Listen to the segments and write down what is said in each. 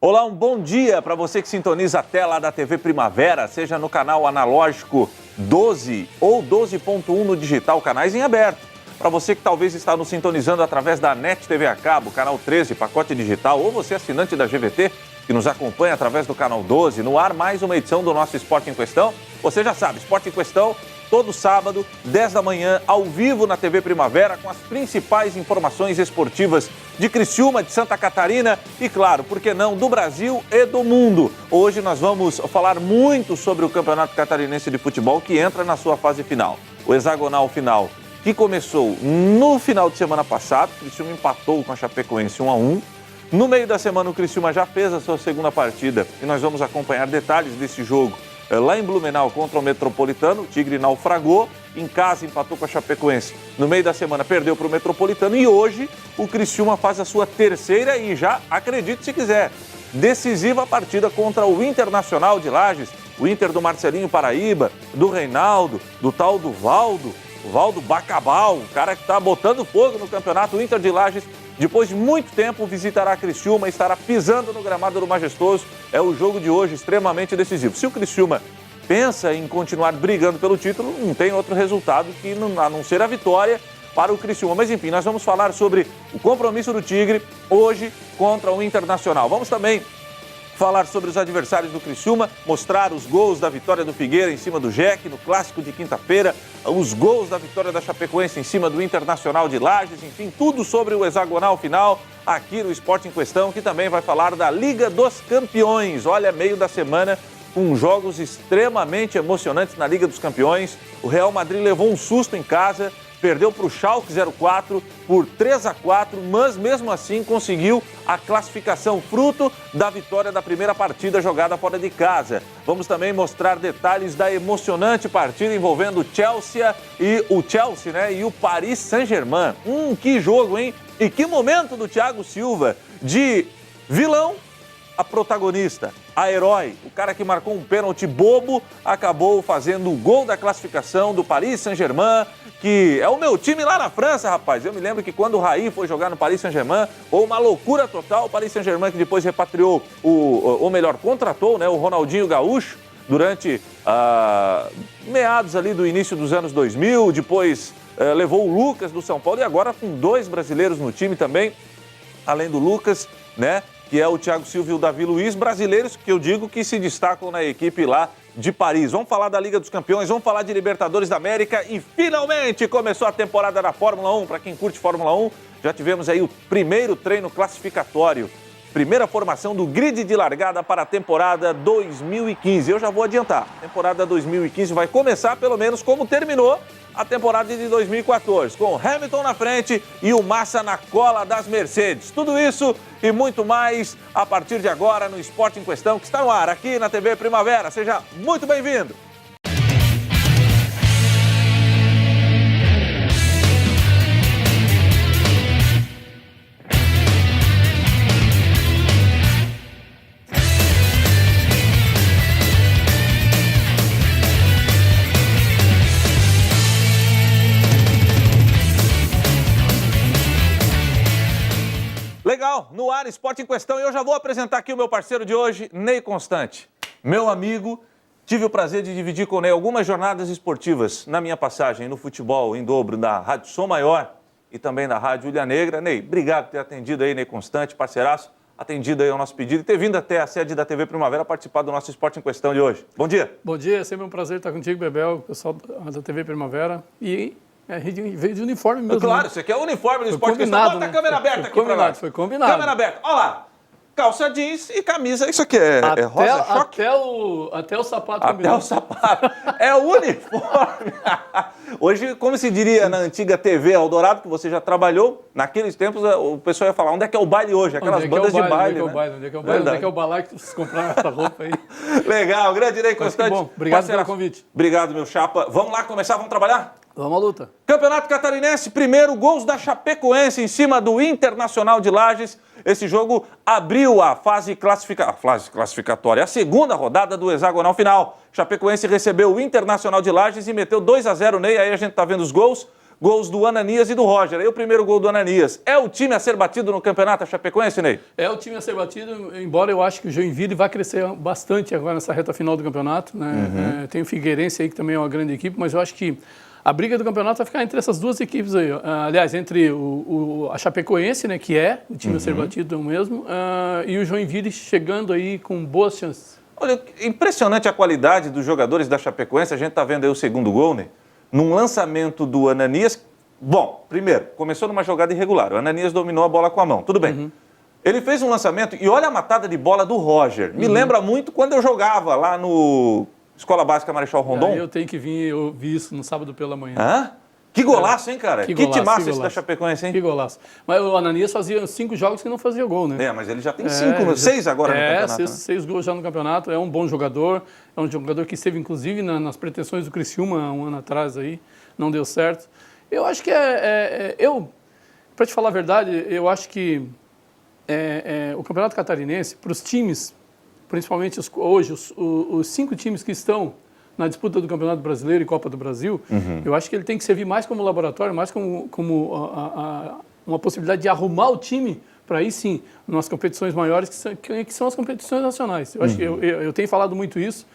Olá, um bom dia para você que sintoniza a tela da TV Primavera, seja no canal analógico 12 ou 12.1 no digital, canais em aberto. Para você que talvez está nos sintonizando através da NET TV a cabo, canal 13, pacote digital, ou você assinante da GVT, que nos acompanha através do canal 12, no ar mais uma edição do nosso Esporte em Questão. Você já sabe, Esporte em Questão, todo sábado, 10 da manhã, ao vivo na TV Primavera, com as principais informações esportivas de Criciúma, de Santa Catarina e, claro, por que não, do Brasil e do mundo. Hoje nós vamos falar muito sobre o Campeonato Catarinense de Futebol, que entra na sua fase final. O hexagonal final, que começou no final de semana passado, o Criciúma empatou com a Chapecoense 1-1. No meio da semana, o Criciúma já fez a sua segunda partida e nós vamos acompanhar detalhes desse jogo. Lá em Blumenau contra o Metropolitano, o Tigre naufragou, em casa empatou com a Chapecoense. No meio da semana perdeu para o Metropolitano e hoje o Criciúma faz a sua terceira e já, acredite se quiser, decisiva partida contra o Internacional de Lages, o Inter do Marcelinho Paraíba, do Reinaldo, do tal do Valdo, o Valdo Bacabal, o cara que está botando fogo no campeonato. O Inter de Lages, depois de muito tempo, visitará Criciúma e estará pisando no gramado do Majestoso. É o jogo de hoje extremamente decisivo. Se o Criciúma pensa em continuar brigando pelo título, não tem outro resultado a não ser a vitória para o Criciúma. Mas enfim, nós vamos falar sobre o compromisso do Tigre hoje contra o Internacional. Vamos também falar sobre os adversários do Criciúma, mostrar os gols da vitória do Figueira em cima do Jeque no clássico de quinta-feira, os gols da vitória da Chapecoense em cima do Internacional de Lages, enfim, tudo sobre o hexagonal final aqui no Esporte em Questão, que também vai falar da Liga dos Campeões. Olha, meio da semana com jogos extremamente emocionantes na Liga dos Campeões. O Real Madrid levou um susto em casa, perdeu para o Schalke 04 por 3-4, mas mesmo assim conseguiu a classificação, fruto da vitória da primeira partida jogada fora de casa. Vamos também mostrar detalhes da emocionante partida envolvendo o Chelsea, e o Paris Saint-Germain. Que jogo, hein? E que momento do Thiago Silva de vilão a protagonista, a herói, o cara que marcou um pênalti bobo, acabou fazendo o gol da classificação do Paris Saint-Germain, que é o meu time lá na França, rapaz. Eu me lembro que quando o Raí foi jogar no Paris Saint-Germain, foi uma loucura total. O Paris Saint-Germain que depois repatriou, contratou, né, o Ronaldinho Gaúcho durante meados ali do início dos anos 2000, depois levou o Lucas do São Paulo e agora com dois brasileiros no time também, além do Lucas, né, que é o Thiago Silva e o Davi Luiz, brasileiros que eu digo que se destacam na equipe lá de Paris. Vamos falar da Liga dos Campeões, vamos falar de Libertadores da América e finalmente começou a temporada da Fórmula 1. Para quem curte Fórmula 1, já tivemos aí o primeiro treino classificatório, primeira formação do grid de largada para a temporada 2015. Eu já vou adiantar, a temporada 2015 vai começar pelo menos como terminou a temporada de 2014, com o Hamilton na frente e o Massa na cola das Mercedes. Tudo isso e muito mais a partir de agora no Esporte em Questão, que está no ar aqui na TV Primavera. Seja muito bem-vindo! Legal, no ar Esporte em Questão e eu já vou apresentar aqui o meu parceiro de hoje, Ney Constante. Meu amigo, tive o prazer de dividir com o Ney algumas jornadas esportivas na minha passagem no futebol em dobro da Rádio Som Maior e também da Rádio Ilha Negra. Ney, obrigado por ter atendido aí, Ney Constante, parceiraço, atendido aí ao nosso pedido e ter vindo até a sede da TV Primavera participar do nosso Esporte em Questão de hoje. Bom dia. Bom dia, é sempre um prazer estar contigo, Bebel, pessoal da TV Primavera e... veio de uniforme mesmo. Claro, né? você quer o uniforme do Esporte em Questão. Bota a câmera aberta aqui pra nós. Foi combinado. Câmera aberta, olha lá. Calça jeans e camisa. Isso aqui é rosa choque? Até o sapato Até combinado. o sapato. É o uniforme. Hoje, como se diria na antiga TV Eldorado, que você já trabalhou, naqueles tempos o pessoal ia falar, onde é que é o baile hoje? Aquelas bandas de baile, Onde é que é o baile? Onde é que é o balai que vocês compraram essa roupa aí? Legal, grande Ney Constante. Bom, obrigado pelo convite. Obrigado, meu chapa. Vamos lá começar, vamos trabalhar? Vamos à luta. Campeonato Catarinense, primeiro, gols da Chapecoense em cima do Internacional de Lages. Esse jogo abriu a fase classificatória, a segunda rodada do hexagonal final. Chapecoense recebeu o Internacional de Lages e meteu 2-0, Ney, aí a gente tá vendo os gols. gols do Ananias e do Roger. Aí o primeiro gol do Ananias. É o time a ser batido no campeonato, a Chapecoense, Ney? É o time a ser batido, embora eu acho que o Joinville vai crescer bastante agora nessa reta final do campeonato, né? Tem o Figueirense aí, que também é uma grande equipe, mas eu acho que a briga do campeonato vai ficar entre essas duas equipes aí. Aliás, entre a Chapecoense, né, que é o time a ser batido mesmo, e o Joinville chegando aí com boas chances. Olha, impressionante a qualidade dos jogadores da Chapecoense. A gente está vendo aí o segundo gol, né? Num lançamento do Ananias. Bom, primeiro, começou numa jogada irregular. O Ananias dominou a bola com a mão. Tudo bem. Ele fez um lançamento e olha a matada de bola do Roger. Me lembra muito quando eu jogava lá no Escola Básica Marechal Rondon. Eu tenho que vir, eu vi isso no sábado pela manhã. Hã? Que golaço, hein, cara? Que timaço esse da Chapecoense, hein? Que golaço. Mas o Ananias fazia 5 jogos que não fazia gol, né? É, mas ele já tem 6 agora no campeonato. 6 gols já no campeonato. É um bom jogador. É um jogador que esteve, inclusive, nas pretensões do Criciúma um ano atrás aí. Não deu certo. Eu acho que para te falar a verdade, eu acho que o Campeonato Catarinense, para os times, principalmente hoje, os 5 times que estão na disputa do Campeonato Brasileiro e Copa do Brasil, eu acho que ele tem que servir mais como laboratório, mais como uma possibilidade de arrumar o time para aí sim, nas competições maiores, que são as competições nacionais. Eu acho que eu tenho falado muito isso,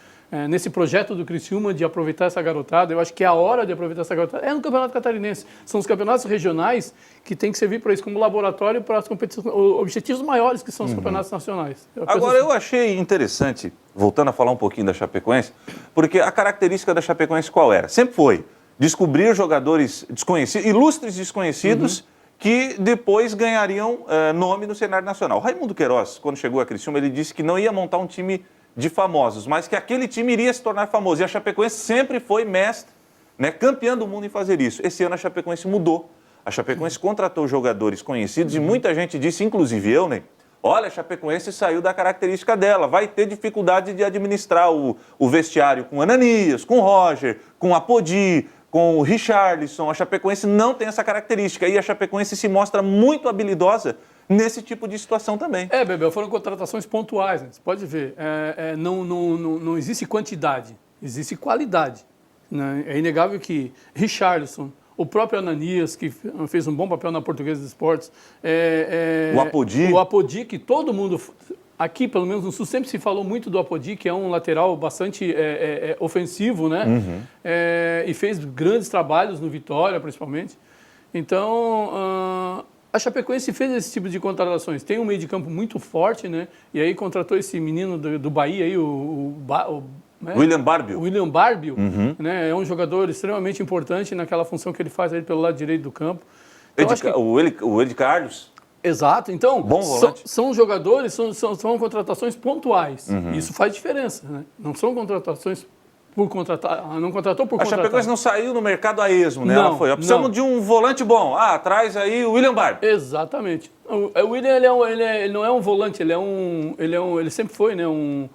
nesse projeto do Criciúma de aproveitar essa garotada. Eu acho que é a hora de aproveitar essa garotada é no Campeonato Catarinense. São os campeonatos regionais que tem que servir para isso como laboratório para as competições, objetivos maiores que são os campeonatos nacionais. Agora, eu achei interessante, voltando a falar um pouquinho da Chapecoense, porque a característica da Chapecoense qual era? Sempre foi descobrir jogadores desconhecidos, ilustres desconhecidos, que depois ganhariam nome no cenário nacional. O Raimundo Queiroz, quando chegou a Criciúma, ele disse que não ia montar um time de famosos, mas que aquele time iria se tornar famoso. E a Chapecoense sempre foi mestre, né, campeã do mundo em fazer isso. Esse ano a Chapecoense mudou. A Chapecoense contratou jogadores conhecidos e muita gente disse, inclusive eu, né? Olha, a Chapecoense saiu da característica dela, vai ter dificuldade de administrar o vestiário com Ananias, com Roger, com Apodi, com o Richarlison. A Chapecoense não tem essa característica e a Chapecoense se mostra muito habilidosa nesse tipo de situação também. Bebel, foram contratações pontuais, né? Você pode ver, não existe quantidade, existe qualidade, né? É inegável que Richarlison, o próprio Ananias, que fez um bom papel na Portuguesa dos Esportes, o Apodi, que todo mundo, aqui pelo menos no Sul, sempre se falou muito do Apodi, que é um lateral bastante ofensivo, né? E fez grandes trabalhos no Vitória, principalmente. Então, a Chapecoense fez esse tipo de contratações. Tem um meio de campo muito forte, né? E aí contratou esse menino do Bahia aí, William Barbio. William Barbio, né? É um jogador extremamente importante naquela função que ele faz aí pelo lado direito do campo. Então, o Ed Carlos. Exato. Então, bom volante. São jogadores, são contratações pontuais. Isso faz diferença, né? Não são contratações por contratar, não contratou por contratar. A Chapecoense não saiu no mercado a esmo, né? Não, ela foi. Precisamos de um volante bom. Traz aí o William Barbie. Exatamente. O William, ele não é um volante, ele sempre foi, né? Um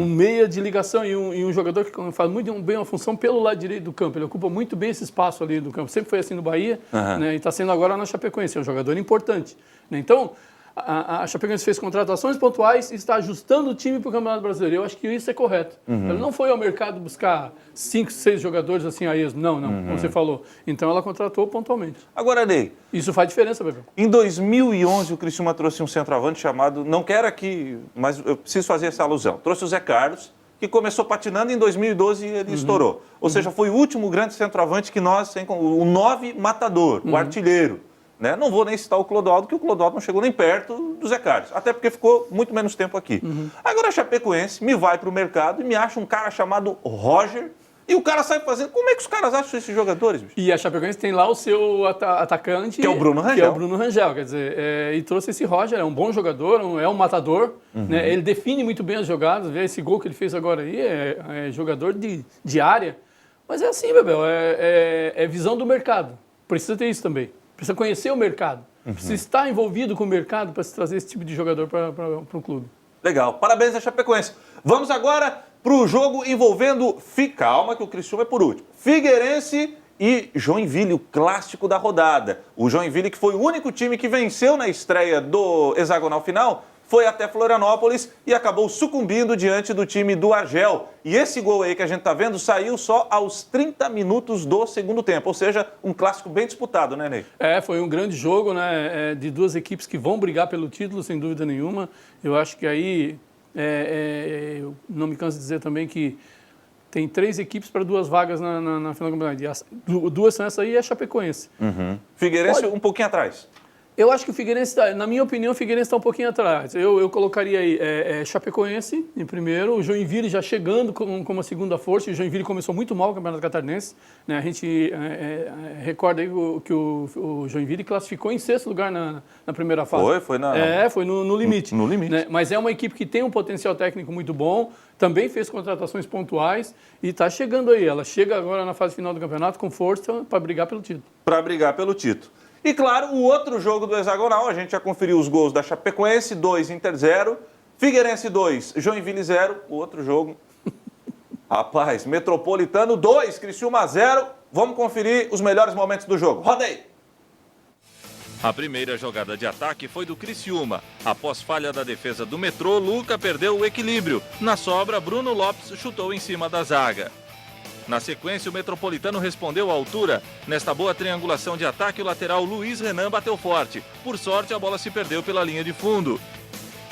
meia de ligação e um jogador que faz muito bem uma função pelo lado direito do campo. Ele ocupa muito bem esse espaço ali do campo. Sempre foi assim no Bahia, né? E está sendo agora na Chapecoense. É um jogador importante, né? Então, a Chapecoense fez contratações pontuais e está ajustando o time para o Campeonato Brasileiro. Eu acho que isso é correto. Ela não foi ao mercado buscar 5, 6 jogadores assim a esmo. Não, como você falou. Então ela contratou pontualmente. Agora, Ney. Isso faz diferença, Bebel. Em 2011, o Criciúma trouxe um centroavante chamado, não quero aqui, mas eu preciso fazer essa alusão. Trouxe o Zé Carlos, que começou patinando, em 2012 ele estourou. Ou seja, foi o último grande centroavante que nós, o 9 matador, o artilheiro. Né? Não vou nem citar o Clodoaldo, que o Clodoaldo não chegou nem perto do Zé Carlos, até porque ficou muito menos tempo aqui. Agora a Chapecoense me vai para o mercado e me acha um cara chamado Roger, e o cara sai fazendo... Como é que os caras acham esses jogadores, bicho? E a Chapecoense tem lá o seu atacante... Que é o Bruno Rangel. Que é o Bruno Rangel, quer dizer, e trouxe esse Roger, é um bom jogador, é um matador, né? Ele define muito bem as jogadas, vê esse gol que ele fez agora aí, é jogador de área. Mas é assim, Bebel, é visão do mercado, precisa ter isso também. Precisa conhecer o mercado, precisa estar envolvido com o mercado para se trazer esse tipo de jogador para o clube. Legal, parabéns à Chapecoense. Vamos agora para o jogo envolvendo... Calma que o Criciúma é por último. Figueirense e Joinville, o clássico da rodada. O Joinville, que foi o único time que venceu na estreia do hexagonal final, foi até Florianópolis e acabou sucumbindo diante do time do Argel. E esse gol aí que a gente está vendo saiu só aos 30 minutos do segundo tempo, ou seja, um clássico bem disputado, né, Ney? Foi um grande jogo, né, de duas equipes que vão brigar pelo título, sem dúvida nenhuma. Eu acho que aí, eu não me canso de dizer também que tem 3 equipes para 2 vagas na final do campeonato. E 2 são essa aí e a Chapecoense. Figueirense um pouquinho atrás. Eu acho que o Figueirense, na minha opinião, o Figueirense está um pouquinho atrás. Eu colocaria aí Chapecoense em primeiro, o Joinville já chegando como uma segunda força. O Joinville começou muito mal o Campeonato Catarinense, né? A gente recorda aí que o Joinville classificou em 6º lugar na primeira fase. Foi no limite. No limite. Né? Mas é uma equipe que tem um potencial técnico muito bom, também fez contratações pontuais e está chegando aí. Ela chega agora na fase final do campeonato com força para brigar pelo título. Para brigar pelo título. E claro, o outro jogo do hexagonal, a gente já conferiu os gols da Chapecoense, 2, Inter 0, Figueirense 2, Joinville 0, o outro jogo. Rapaz, Metropolitano 2, Criciúma 0. Vamos conferir os melhores momentos do jogo. Roda aí! A primeira jogada de ataque foi do Criciúma. Após falha da defesa do Metrô, Luca perdeu o equilíbrio. Na sobra, Bruno Lopes chutou em cima da zaga. Na sequência, o Metropolitano respondeu à altura. Nesta boa triangulação de ataque, o lateral Luiz Renan bateu forte. Por sorte, a bola se perdeu pela linha de fundo.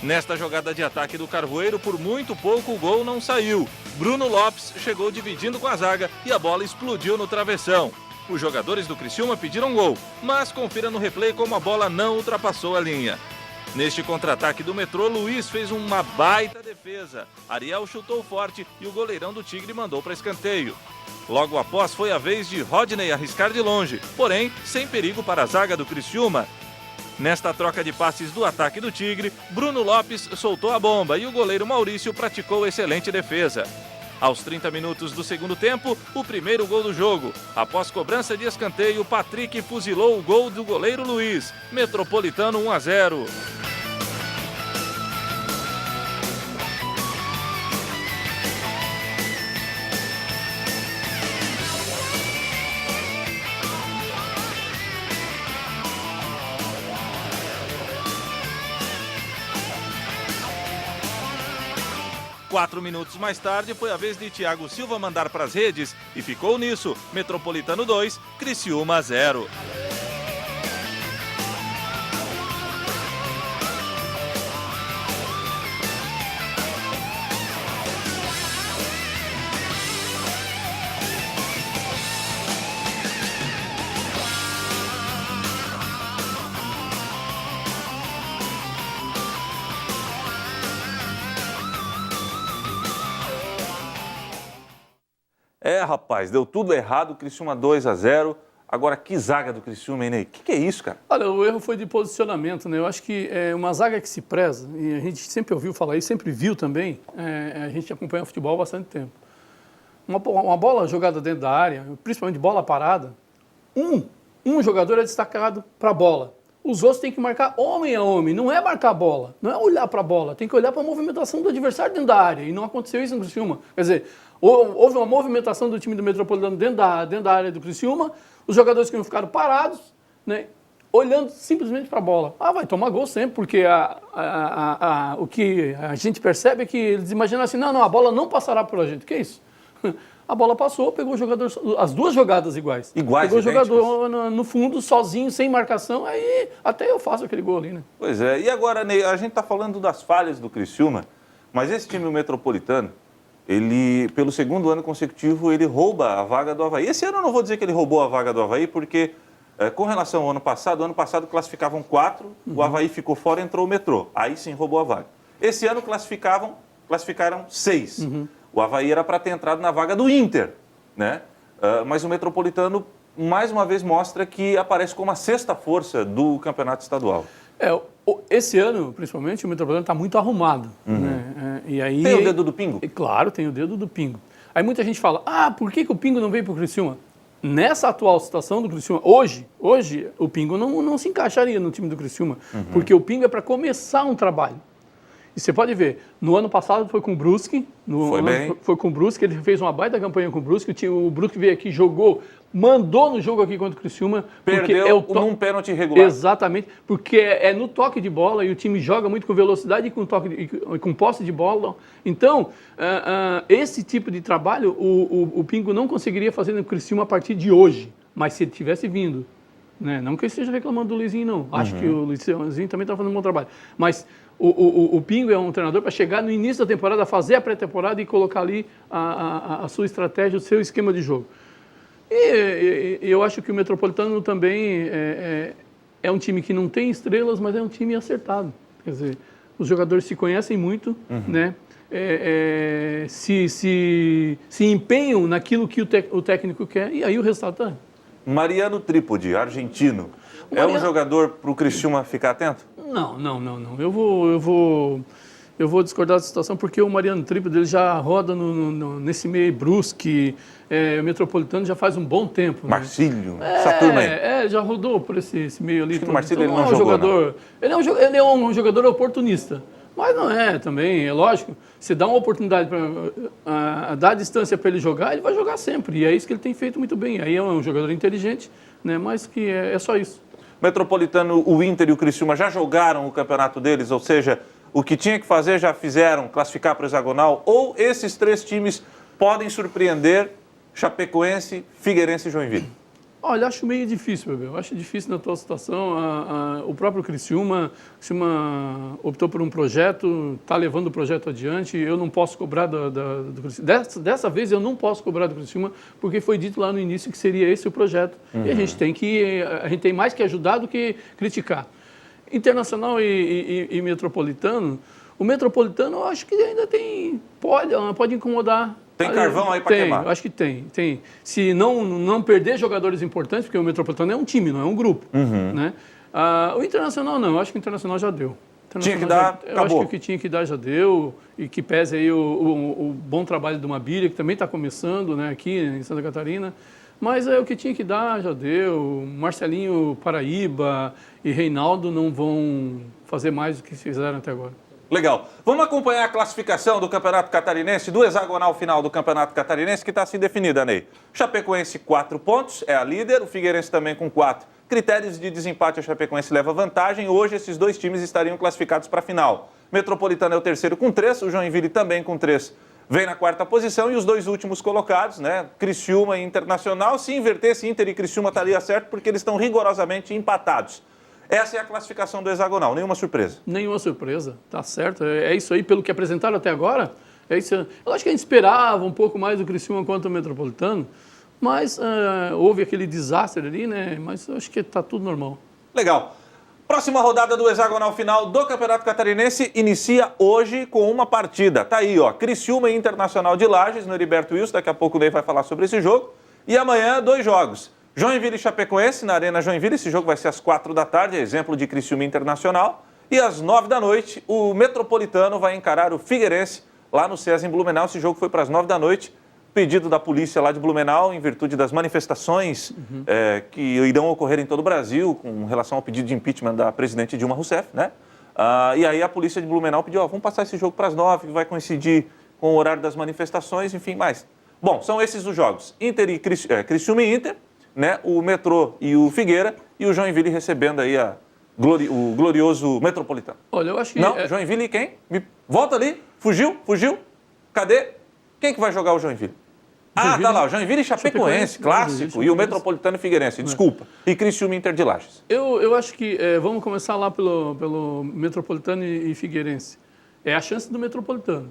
Nesta jogada de ataque do Carvoeiro, por muito pouco o gol não saiu. Bruno Lopes chegou dividindo com a zaga e a bola explodiu no travessão. Os jogadores do Criciúma pediram gol, mas confira no replay como a bola não ultrapassou a linha. Neste contra-ataque do Metrô, Luiz fez uma baita defesa. Ariel chutou forte e o goleirão do Tigre mandou para escanteio. Logo após, foi a vez de Rodney arriscar de longe, porém, sem perigo para a zaga do Criciúma. Nesta troca de passes do ataque do Tigre, Bruno Lopes soltou a bomba e o goleiro Maurício praticou excelente defesa. Aos 30 minutos do segundo tempo, o primeiro gol do jogo. Após cobrança de escanteio, Patrick fuzilou o gol do goleiro Luiz. Metropolitano 1-0. Quatro minutos mais tarde, foi a vez de Thiago Silva mandar para as redes e ficou nisso. Metropolitano 2, Criciúma 0. Rapaz, deu tudo errado, Criciúma 2-0. Agora, que zaga do Criciúma, hein, Ney? O que é isso, cara? Olha, o erro foi de posicionamento, né? Eu acho que é uma zaga que se preza, e a gente sempre ouviu falar isso, sempre viu também, a gente acompanha o futebol há bastante tempo. Uma bola jogada dentro da área, principalmente bola parada, um jogador é destacado para a bola. Os outros têm que marcar homem a homem, não é marcar a bola, não é olhar para a bola, tem que olhar para a movimentação do adversário dentro da área, e não aconteceu isso no Criciúma. Quer dizer, houve uma movimentação do time do Metropolitano dentro da área do Criciúma, os jogadores que não ficaram parados, né, olhando simplesmente para a bola. Vai tomar gol sempre, porque o que a gente percebe é que eles imaginam assim, não, a bola não passará por a gente. O que é isso? A bola passou, pegou o jogador, as duas jogadas iguais. Pegou o jogador no fundo, sozinho, sem marcação, aí até eu faço aquele gol ali, né? Pois é, e agora, Ney, a gente está falando das falhas do Criciúma, mas esse time Metropolitano, ele, pelo segundo ano consecutivo, ele rouba a vaga do Avaí. Esse ano eu não vou dizer que ele roubou a vaga do Avaí, porque com relação ao ano passado classificavam 4, o Avaí ficou fora e entrou o Metrô. Aí sim roubou a vaga. Esse ano classificaram 6. O Avaí era para ter entrado na vaga do Inter, né? Mas o Metropolitano, mais uma vez, mostra que aparece como a sexta força do campeonato estadual. Esse ano, principalmente, o Metropolitano está muito arrumado. Né? E aí, tem o dedo do Pingo? Claro, tem o dedo do Pingo. Aí muita gente fala, por que o Pingo não veio para o Criciúma? Nessa atual situação do Criciúma, hoje o Pingo não se encaixaria no time do Criciúma, porque o Pingo é para começar um trabalho. E você pode ver, no ano passado foi com o Brusque, foi com o Brusque, ele fez uma baita campanha com o Brusque, o Brusque veio aqui, jogou, mandou no jogo aqui contra o Criciúma. Perdeu num pênalti irregular. Exatamente, porque é no toque de bola e o time joga muito com velocidade e com posse de bola. Então, esse tipo de trabalho o Pingo não conseguiria fazer no Criciúma a partir de hoje, mas se ele tivesse vindo, né? Não que eu esteja reclamando do Luizinho, não. Acho que o Luizinho também está fazendo um bom trabalho. Mas o Pingo é um treinador para chegar no início da temporada, fazer a pré-temporada e colocar ali a sua estratégia, o seu esquema de jogo. E eu acho que o Metropolitano também é um time que não tem estrelas, mas é um time acertado. Quer dizer, os jogadores se conhecem muito, né? Se empenham naquilo que o técnico quer e aí o resultado está. Mariano Trípode, argentino. É um jogador para o Criciúma ficar atento? Não. Eu vou discordar dessa situação porque o Mariano Trípode ele já roda nesse meio Brusque, o Metropolitano já faz um bom tempo. Marcílio, essa turma aí. Já rodou por esse meio ali. Acho que o Marcílio ele não jogou, jogador, não. Ele é um jogador oportunista. Mas não é também, é lógico. Se dá uma oportunidade para dar distância para ele jogar, ele vai jogar sempre. E é isso que ele tem feito muito bem. Aí é um jogador inteligente, né? Mas que é só isso. Metropolitano, o Inter e o Criciúma já jogaram o campeonato deles, ou seja, o que tinha que fazer já fizeram, classificar para o hexagonal, ou esses três times podem surpreender Chapecoense, Figueirense e Joinville? Olha, acho meio difícil, Bebel. Eu acho difícil na tua situação. O próprio Criciúma optou por um projeto, está levando o projeto adiante. Eu não posso cobrar do Criciúma. Dessa vez eu não posso cobrar do Criciúma, porque foi dito lá no início que seria esse o projeto. E a gente tem mais que ajudar do que criticar. Internacional e Metropolitano, o Metropolitano eu acho que ainda pode incomodar. Tem carvão aí para queimar? Eu acho que tem. Se não perder jogadores importantes, porque o Metropolitano é um time, não é um grupo. Né? O Internacional não, eu acho que o Internacional já deu. Tinha que dar, eu acabou. acho que o que tinha que dar já deu, e que pese aí o bom trabalho do Mabília, que também está começando, né, aqui em Santa Catarina. Mas o que tinha que dar já deu. Marcelinho Paraíba e Reinaldo não vão fazer mais do que fizeram até agora. Legal. Vamos acompanhar a classificação do Campeonato Catarinense, do hexagonal final do Campeonato Catarinense, que está assim definida, Ney. Chapecoense, 4 pontos, é a líder. O Figueirense também com 4. Critérios de desempate, a Chapecoense leva vantagem. Hoje, esses dois times estariam classificados para a final. Metropolitano é o terceiro com 3, o Joinville também com 3. Vem na quarta posição e os dois últimos colocados, né? Criciúma e Internacional. Se invertesse, Inter e Criciúma estaria certo, porque eles estão rigorosamente empatados. Essa é a classificação do hexagonal, nenhuma surpresa. Nenhuma surpresa, tá certo. É isso aí, pelo que apresentaram até agora. É isso. Eu acho que a gente esperava um pouco mais do Criciúma quanto o Metropolitano, mas houve aquele desastre ali, né? Mas eu acho que está tudo normal. Legal. Próxima rodada do hexagonal final do Campeonato Catarinense inicia hoje com uma partida. Tá aí, ó, Criciúma e Internacional de Lages, no Heriberto Wilson. Daqui a pouco o Ney vai falar sobre esse jogo. E amanhã, 2 jogos. Joinville e Chapecoense, na Arena Joinville. Esse jogo vai ser às 4 da tarde, exemplo de Criciúma Internacional. E às 9 da noite, o Metropolitano vai encarar o Figueirense lá no César, em Blumenau. Esse jogo foi para as 9 da noite. Pedido da polícia lá de Blumenau, em virtude das manifestações que irão ocorrer em todo o Brasil, com relação ao pedido de impeachment da presidente Dilma Rousseff, né? E aí a polícia de Blumenau pediu, vamos passar esse jogo para as 9, que vai coincidir com o horário das manifestações, enfim, mais. Bom, são esses os jogos. Inter e Criciúma e Inter, né? O Metrô e o Figueira, e o Joinville recebendo aí o glorioso Metropolitano. Olha, eu acho que... Não, Joinville e quem? Volta ali, fugiu? Cadê? Quem que vai jogar o Joinville? Tá lá, o Joinville e Chapecoense, clássico, e o Metropolitano e Figueirense, desculpa. E Criciúma e Inter de Lages. Eu acho que, vamos começar lá pelo Metropolitano e Figueirense. É a chance do Metropolitano.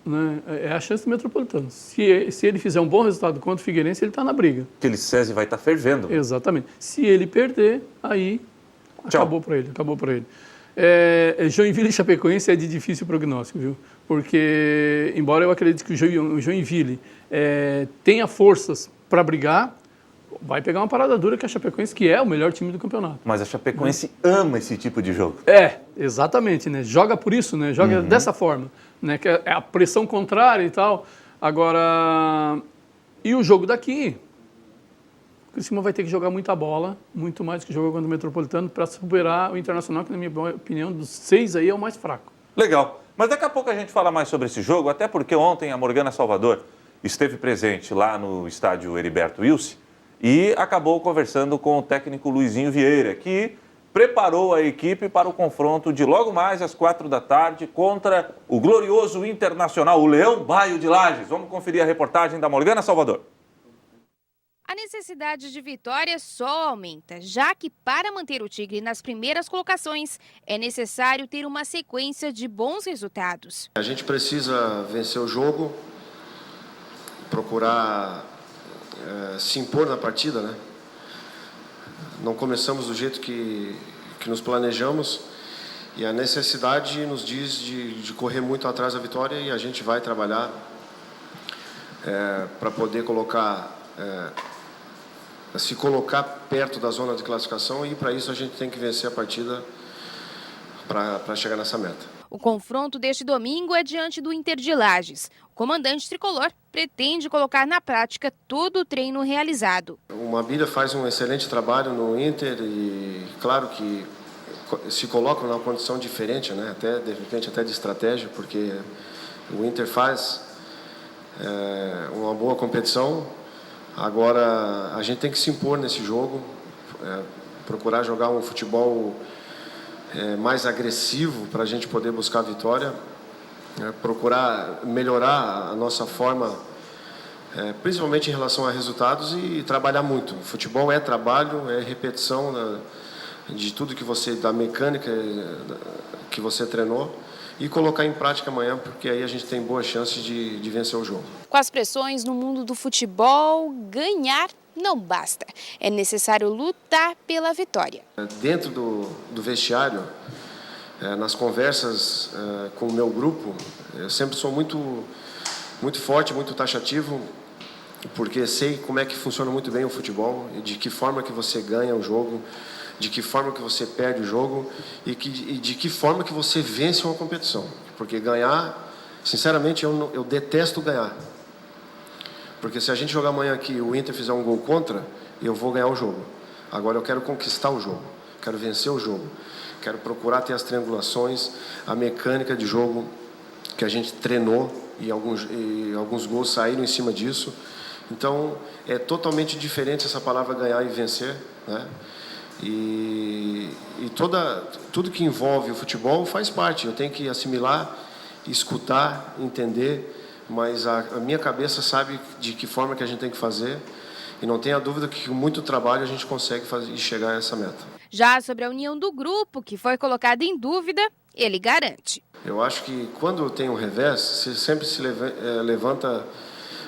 Né? É a chance do Metropolitano. Se ele fizer um bom resultado contra o Figueirense, ele está na briga. Aquele SESI vai estar fervendo. Exatamente. Se ele perder, aí acabou para ele. Joinville e Chapecoense é de difícil prognóstico, viu? Porque, embora eu acredite que o Joinville tenha forças para brigar, vai pegar uma parada dura que a Chapecoense, que é o melhor time do campeonato. Mas a Chapecoense ama esse tipo de jogo. Exatamente, né? Joga por isso, né? Joga dessa forma, né? Que é a pressão contrária e tal. Agora, e o jogo daqui? O Criciúma vai ter que jogar muita bola, muito mais do que jogou contra o Metropolitano, para superar o Internacional, que, na minha opinião, dos 6 aí é o mais fraco. Legal. Mas daqui a pouco a gente fala mais sobre esse jogo, até porque ontem a Morgana Salvador esteve presente lá no estádio Heriberto Wilson e acabou conversando com o técnico Luizinho Vieira, que preparou a equipe para o confronto de logo mais às 16h contra o glorioso Internacional, o Leão Baio de Lages. Vamos conferir a reportagem da Morgana Salvador. A necessidade de vitória só aumenta, já que para manter o Tigre nas primeiras colocações é necessário ter uma sequência de bons resultados. A gente precisa vencer o jogo, procurar se impor na partida, né? Não começamos do jeito que nos planejamos e a necessidade nos diz de correr muito atrás da vitória e a gente vai trabalhar para poder se colocar perto da zona de classificação e para isso a gente tem que vencer a partida para chegar nessa meta. O confronto deste domingo é diante do Inter de Lages. O comandante tricolor pretende colocar na prática todo o treino realizado. O Mabília faz um excelente trabalho no Inter e claro que se coloca numa condição diferente, né? Até de repente até de estratégia, porque o Inter faz uma boa competição. Agora a gente tem que se impor nesse jogo, procurar jogar um futebol mais agressivo para a gente poder buscar a vitória, procurar melhorar a nossa forma, principalmente em relação a resultados e trabalhar muito. O futebol é trabalho, é repetição de tudo da mecânica que você treinou e colocar em prática amanhã, porque aí a gente tem boas chances de vencer o jogo. Com as pressões no mundo do futebol, ganhar não basta. É necessário lutar pela vitória. Dentro do vestiário, nas conversas com o meu grupo, eu sempre sou muito, muito forte, muito taxativo, porque sei como é que funciona muito bem o futebol e de que forma que você ganha o jogo, de que forma que você perde o jogo e de que forma que você vence uma competição. Porque ganhar, sinceramente, eu detesto ganhar. Porque se a gente jogar amanhã aqui e o Inter fizer um gol contra, eu vou ganhar o jogo. Agora eu quero conquistar o jogo, quero vencer o jogo, quero procurar ter as triangulações, a mecânica de jogo que a gente treinou e alguns gols saíram em cima disso. Então é totalmente diferente essa palavra ganhar e vencer, né? E tudo que envolve o futebol faz parte. Eu tenho que assimilar, escutar, entender, mas a minha cabeça sabe de que forma que a gente tem que fazer e não tenha dúvida que com muito trabalho a gente consegue chegar a essa meta. Já sobre a união do grupo, que foi colocada em dúvida, ele garante. Eu acho que quando tem um revés, sempre se levanta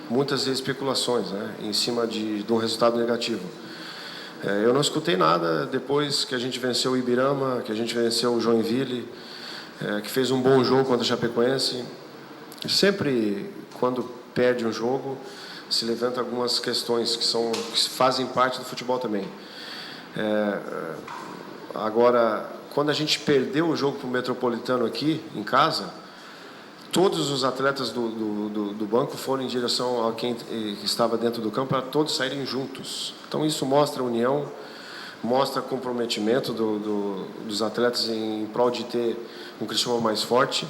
muitas especulações, né, em cima de um resultado negativo. Eu não escutei nada depois que a gente venceu o Ibirama, que a gente venceu o Joinville, que fez um bom jogo contra a Chapecoense. Sempre, quando perde um jogo, se levanta algumas questões que fazem parte do futebol também. Agora, quando a gente perdeu o jogo para o Metropolitano aqui, em casa, todos os atletas do banco foram em direção a quem estava dentro do campo para todos saírem juntos. Então isso mostra união, mostra comprometimento dos atletas em prol de ter um Criciúma mais forte.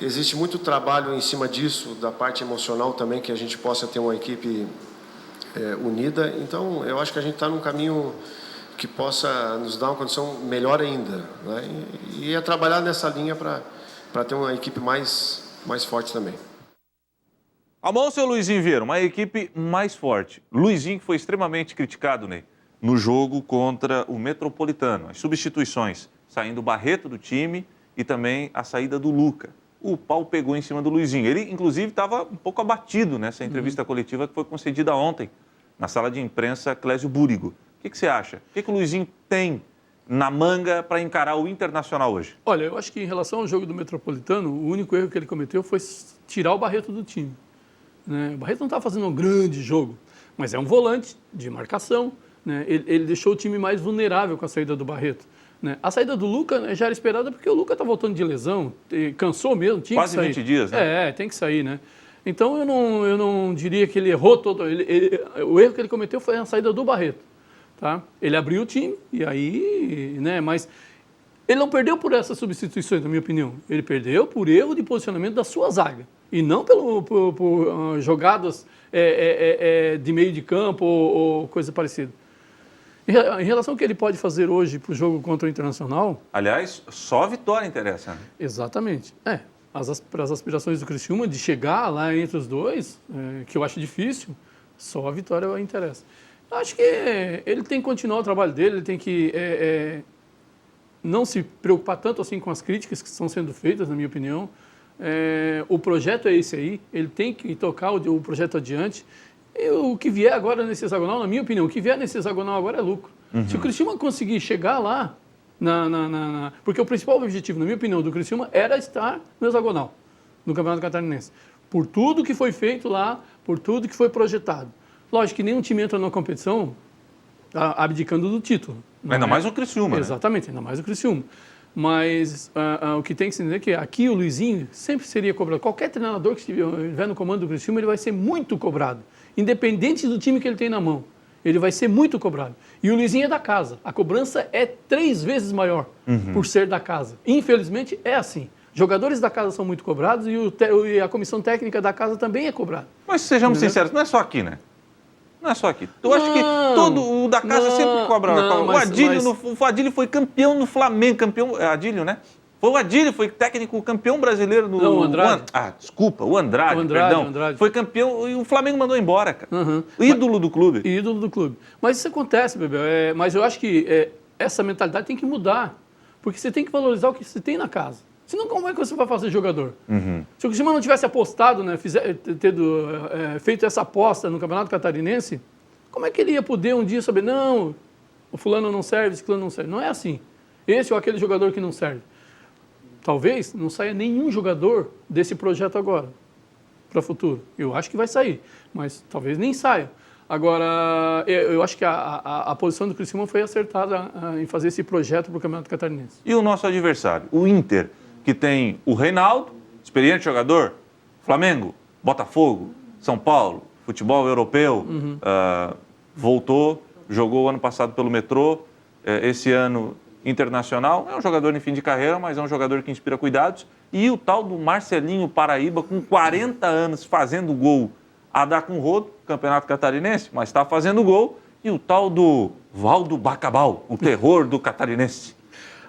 Existe muito trabalho em cima disso, da parte emocional também, que a gente possa ter uma equipe unida. Então eu acho que a gente está num caminho que possa nos dar uma condição melhor ainda, né? E é trabalhar nessa linha para ter uma equipe mais forte também. A mão, seu Luizinho Vieira, uma equipe mais forte. Luizinho que foi extremamente criticado, Ney, no jogo contra o Metropolitano. As substituições, saindo o Barreto do time e também a saída do Luca. O pau pegou em cima do Luizinho. Ele, inclusive, estava um pouco abatido nessa entrevista coletiva que foi concedida ontem, na sala de imprensa Clésio Búrigo. O que você acha? O que o Luizinho tem na manga para encarar o Internacional hoje? Olha, eu acho que em relação ao jogo do Metropolitano, o único erro que ele cometeu foi tirar o Barreto do time, né? O Barreto não estava fazendo um grande jogo, mas é um volante de marcação, né? Ele deixou o time mais vulnerável com a saída do Barreto, né? A saída do Luca, né, já era esperada porque o Luca está voltando de lesão, cansou mesmo, tinha Quase que sair. 20 dias, né? Tem que sair, né? Então eu não diria que ele errou todo. O erro que ele cometeu foi a saída do Barreto. Tá? Ele abriu o time e aí, né? Mas Ele não perdeu por essas substituições, na minha opinião. Ele perdeu por erro de posicionamento da sua zaga. E não por jogadas de meio de campo ou coisa parecida. Em relação ao que ele pode fazer hoje para o jogo contra o Internacional... Aliás, só a vitória interessa, né? Exatamente. Para as aspirações do Criciúma de chegar lá entre os dois, que eu acho difícil, só a vitória interessa. Eu acho que ele tem que continuar o trabalho dele, ele tem que não se preocupar tanto assim com as críticas que estão sendo feitas, na minha opinião. O projeto é esse aí, ele tem que tocar o projeto adiante. E o que vier agora nesse hexagonal, na minha opinião, o que vier nesse hexagonal agora é lucro. Se o Criciúma conseguir chegar lá, porque o principal objetivo, na minha opinião, do Criciúma era estar no hexagonal, no Campeonato Catarinense. Por tudo que foi feito lá, por tudo que foi projetado. Lógico que nenhum time entra na competição abdicando do título. Ainda mais o Criciúma, Exatamente, ainda mais o Criciúma. Mas o que tem que se entender é que aqui o Luizinho sempre seria cobrado. Qualquer treinador que estiver no comando do Criciúma, ele vai ser muito cobrado. Independente do time que ele tem na mão, ele vai ser muito cobrado. E o Luizinho é da casa. A cobrança é 3 vezes maior por ser da casa. Infelizmente, é assim. Jogadores da casa são muito cobrados e a comissão técnica da casa também é cobrada. Mas sejamos sinceros, não é só aqui, né? Não é só aqui. Eu acho que todo o da casa sempre cobra. O Adílio foi campeão no Flamengo, Adílio, né? O Adílio foi técnico campeão brasileiro no... Não, o Andrade. O Andrade, perdão. Foi campeão e o Flamengo mandou embora, cara. Ídolo do clube. Ídolo do clube. Mas isso acontece, Bebel. Mas eu acho que essa mentalidade tem que mudar. Porque você tem que valorizar o que você tem na casa. Senão, como é que você vai fazer jogador? Se o Criciúma não tivesse apostado, né, feito essa aposta no Campeonato Catarinense, como é que ele ia poder um dia saber, não, o fulano não serve, esse fulano não serve? Não é assim. Esse ou aquele jogador que não serve. Talvez não saia nenhum jogador desse projeto agora, para o futuro. Eu acho que vai sair, mas talvez nem saia. Agora, eu acho que a posição do Criciúma foi acertada em fazer esse projeto para o Campeonato Catarinense. E o nosso adversário, o Inter, que tem o Reinaldo, experiente jogador, Flamengo, Botafogo, São Paulo, futebol europeu, voltou, jogou ano passado pelo Metrô, esse ano internacional, é um jogador em fim de carreira, mas é um jogador que inspira cuidados. E o tal do Marcelinho Paraíba, com 40 anos, fazendo gol a dar com rodo, Campeonato Catarinense, mas está fazendo gol. E o tal do Valdo Bacabal, o terror do catarinense.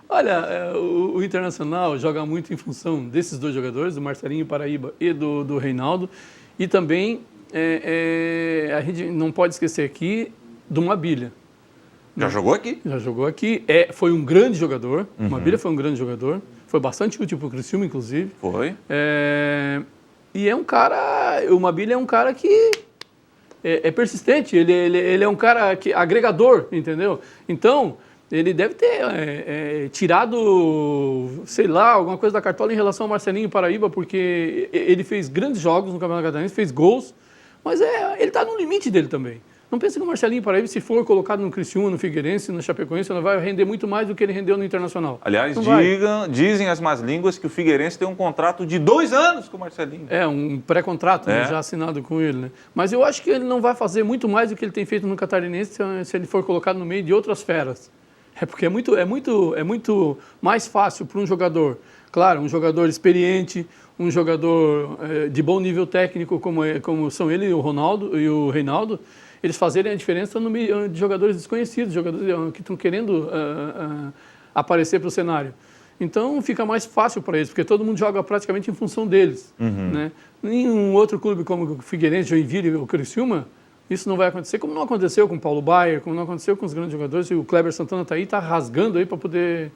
Olha, o Internacional joga muito em função desses dois jogadores, do Marcelinho Paraíba e do Reinaldo. E também, a gente não pode esquecer aqui do Mabilha. Já jogou aqui? Já jogou aqui. Foi um grande jogador. O Mabilha foi um grande jogador. Foi bastante útil para o Criciúma, inclusive. Foi. E é um cara... O Mabilha é um cara que é persistente. Ele é um cara agregador, entendeu? Então, ele deve ter tirado, sei lá, alguma coisa da cartola em relação ao Marcelinho Paraíba, porque ele fez grandes jogos no Campeonato Catarinense, fez gols, mas ele está no limite dele também. Não pensa que o Marcelinho Paraíba, se for colocado no Criciúma, no Figueirense, no Chapecoense, não vai render muito mais do que ele rendeu no Internacional. Aliás, dizem as más línguas que o Figueirense tem um contrato de 2 anos com o Marcelinho. Um pré-contrato já assinado com ele, né? Mas eu acho que ele não vai fazer muito mais do que ele tem feito no Catarinense se ele for colocado no meio de outras feras. Porque é muito mais fácil para um jogador, claro, um jogador experiente, um jogador de bom nível técnico, como são ele, o Ronaldo e o Reinaldo, eles fazerem a diferença no meio de jogadores desconhecidos, jogadores que estão querendo aparecer para o cenário. Então fica mais fácil para eles, porque todo mundo joga praticamente em função deles. Né? Em um outro clube como o Figueirense, Joinville ou o Criciúma, isso não vai acontecer, como não aconteceu com o Paulo Baier, como não aconteceu com os grandes jogadores, e o Kleber Santana está rasgando aí para poder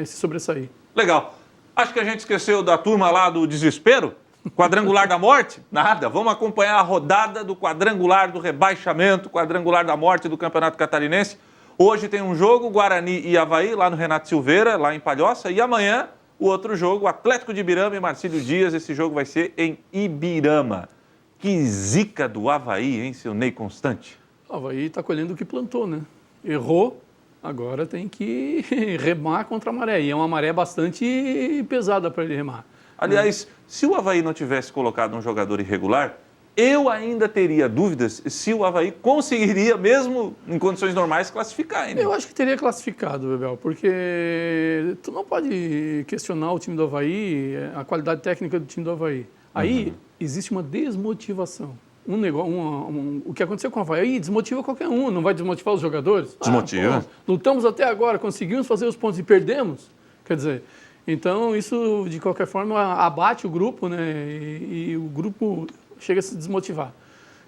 se sobressair. Legal. Acho que a gente esqueceu da turma lá do desespero. Quadrangular da morte? Nada. Vamos acompanhar a rodada do quadrangular do rebaixamento, quadrangular da morte do Campeonato Catarinense. Hoje tem um jogo, Guarani e Avaí, lá no Renato Silveira, lá em Palhoça. E amanhã, o outro jogo, Atlético de Ibirama e Marcílio Dias. Esse jogo vai ser em Ibirama. Que zica do Avaí, hein, seu Ney Constante? O Avaí está colhendo o que plantou, né? Errou, agora tem que remar contra a maré. E é uma maré bastante pesada para ele remar. Aliás, se o Avaí não tivesse colocado um jogador irregular, eu ainda teria dúvidas se o Avaí conseguiria, mesmo em condições normais, classificar ainda. Eu acho que teria classificado, Bebel, porque tu não pode questionar o time do Avaí, a qualidade técnica do time do Avaí. Aí existe uma desmotivação. O que aconteceu com o Avaí desmotiva qualquer um, não vai desmotivar os jogadores? Desmotiva. Lutamos até agora, conseguimos fazer os pontos e perdemos. Quer dizer, então isso de qualquer forma abate o grupo, né? E o grupo chega a se desmotivar.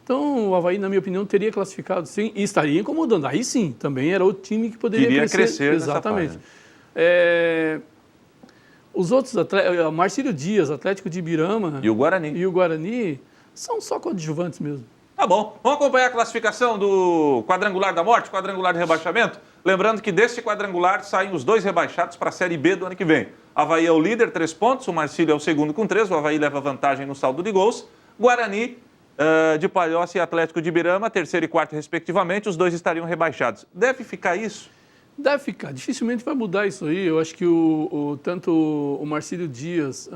Então o Avaí, na minha opinião, teria classificado sim e estaria incomodando. Aí sim, também era o time que poderia crescer. Exatamente. Os outros atletas, Marcílio Dias, Atlético de Ibirama e o Guarani são só coadjuvantes mesmo. Tá bom. Vamos acompanhar a classificação do quadrangular da morte, quadrangular de rebaixamento? Lembrando que deste quadrangular saem os 2 rebaixados para a Série B do ano que vem. Avaí é o líder, 3 pontos. O Marcílio é o segundo com 3. O Avaí leva vantagem no saldo de gols. Guarani de Palhoça e Atlético de Ibirama, 3º e 4º respectivamente. Os 2 estariam rebaixados. Deve ficar isso? Deve ficar. Dificilmente vai mudar isso aí. Eu acho que tanto o Marcílio Dias,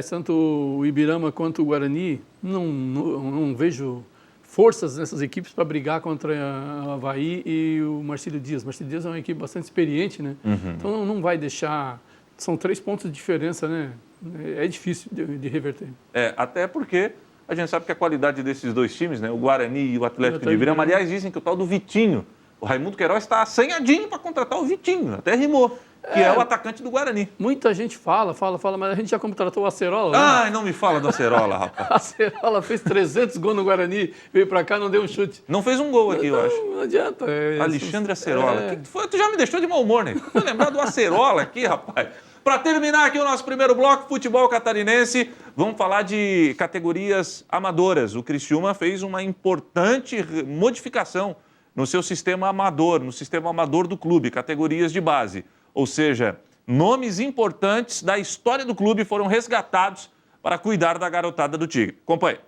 tanto o Ibirama quanto o Guarani, não vejo forças nessas equipes para brigar contra o Avaí e o Marcílio Dias. O Marcílio Dias é uma equipe bastante experiente, né? Então não vai deixar... São 3 pontos de diferença, né? É difícil de reverter. Até porque a gente sabe que a qualidade desses 2 times, né? O Guarani e o Atlético de Ibirama, aliás, dizem que o tal do Vitinho, o Raimundo Queiroz está assanhadinho para contratar o Vitinho, até rimou, que é o atacante do Guarani. Muita gente fala, mas a gente já contratou o Acerola. Né? Ai, não me fala do Acerola, rapaz. Acerola fez 300 gols no Guarani, veio para cá, não deu um chute. Não fez um gol aqui, eu acho. Não adianta. Alexandre Acerola. Que foi? Tu já me deixou de mau humor, né? Vou lembrar do Acerola aqui, rapaz. Para terminar aqui o nosso primeiro bloco, futebol catarinense, vamos falar de categorias amadoras. O Criciúma fez uma importante modificação no seu sistema amador, no sistema amador do clube, categorias de base. Ou seja, nomes importantes da história do clube foram resgatados para cuidar da garotada do Tigre. Acompanhe.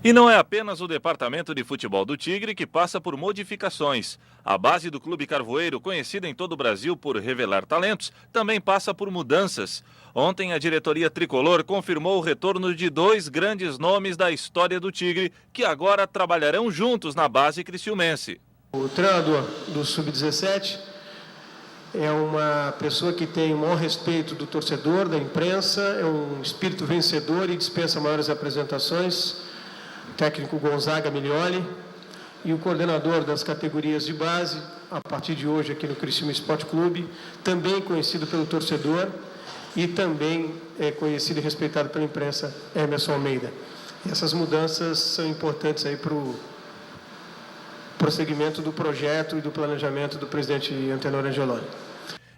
E não é apenas o departamento de futebol do Tigre que passa por modificações. A base do Clube Carvoeiro, conhecida em todo o Brasil por revelar talentos, também passa por mudanças. Ontem, a diretoria tricolor confirmou o retorno de 2 grandes nomes da história do Tigre, que agora trabalharão juntos na base criciumense. O treinador do Sub-17 é uma pessoa que tem o maior respeito do torcedor, da imprensa, é um espírito vencedor e dispensa maiores apresentações. O técnico Gonzaga Milioli e o coordenador das categorias de base, a partir de hoje aqui no Criciúma Esporte Clube, também conhecido pelo torcedor e também é conhecido e respeitado pela imprensa, Emerson Almeida. E essas mudanças são importantes aí para o prosseguimento do projeto e do planejamento do presidente Antenor Angeloni.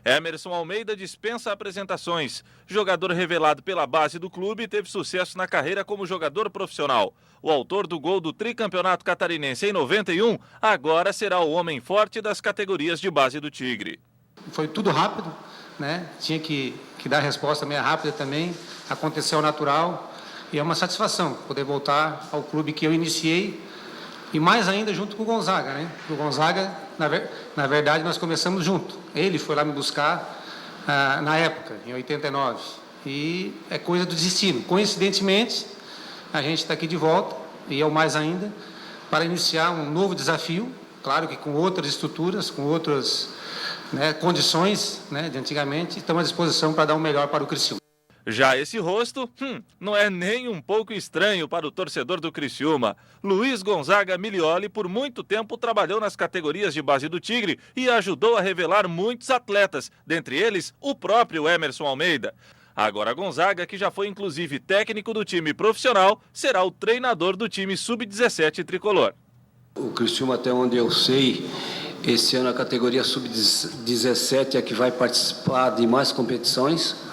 Emerson Almeida dispensa apresentações. Jogador revelado pela base do clube, teve sucesso na carreira como jogador profissional. O autor do gol do tricampeonato catarinense em 91, agora será o homem forte das categorias de base do Tigre. Foi tudo rápido, né? Tinha que dar resposta meio rápida também. Aconteceu ao natural e é uma satisfação poder voltar ao clube que eu iniciei. E mais ainda junto com o Gonzaga, né? O Gonzaga, na verdade, nós começamos junto. Ele foi lá me buscar na época, em 89. E é coisa do destino. Coincidentemente, a gente está aqui de volta, e é o mais ainda, para iniciar um novo desafio, claro que com outras estruturas, com outras condições de antigamente, estamos à disposição para dar o melhor para o Criciúma. Já esse rosto, não é nem um pouco estranho para o torcedor do Criciúma. Luiz Gonzaga Milioli, por muito tempo, trabalhou nas categorias de base do Tigre e ajudou a revelar muitos atletas, dentre eles o próprio Emerson Almeida. Agora Gonzaga, que já foi inclusive técnico do time profissional, será o treinador do time Sub-17 tricolor. O Criciúma, até onde eu sei, esse ano a categoria Sub-17 é que vai participar de mais competições.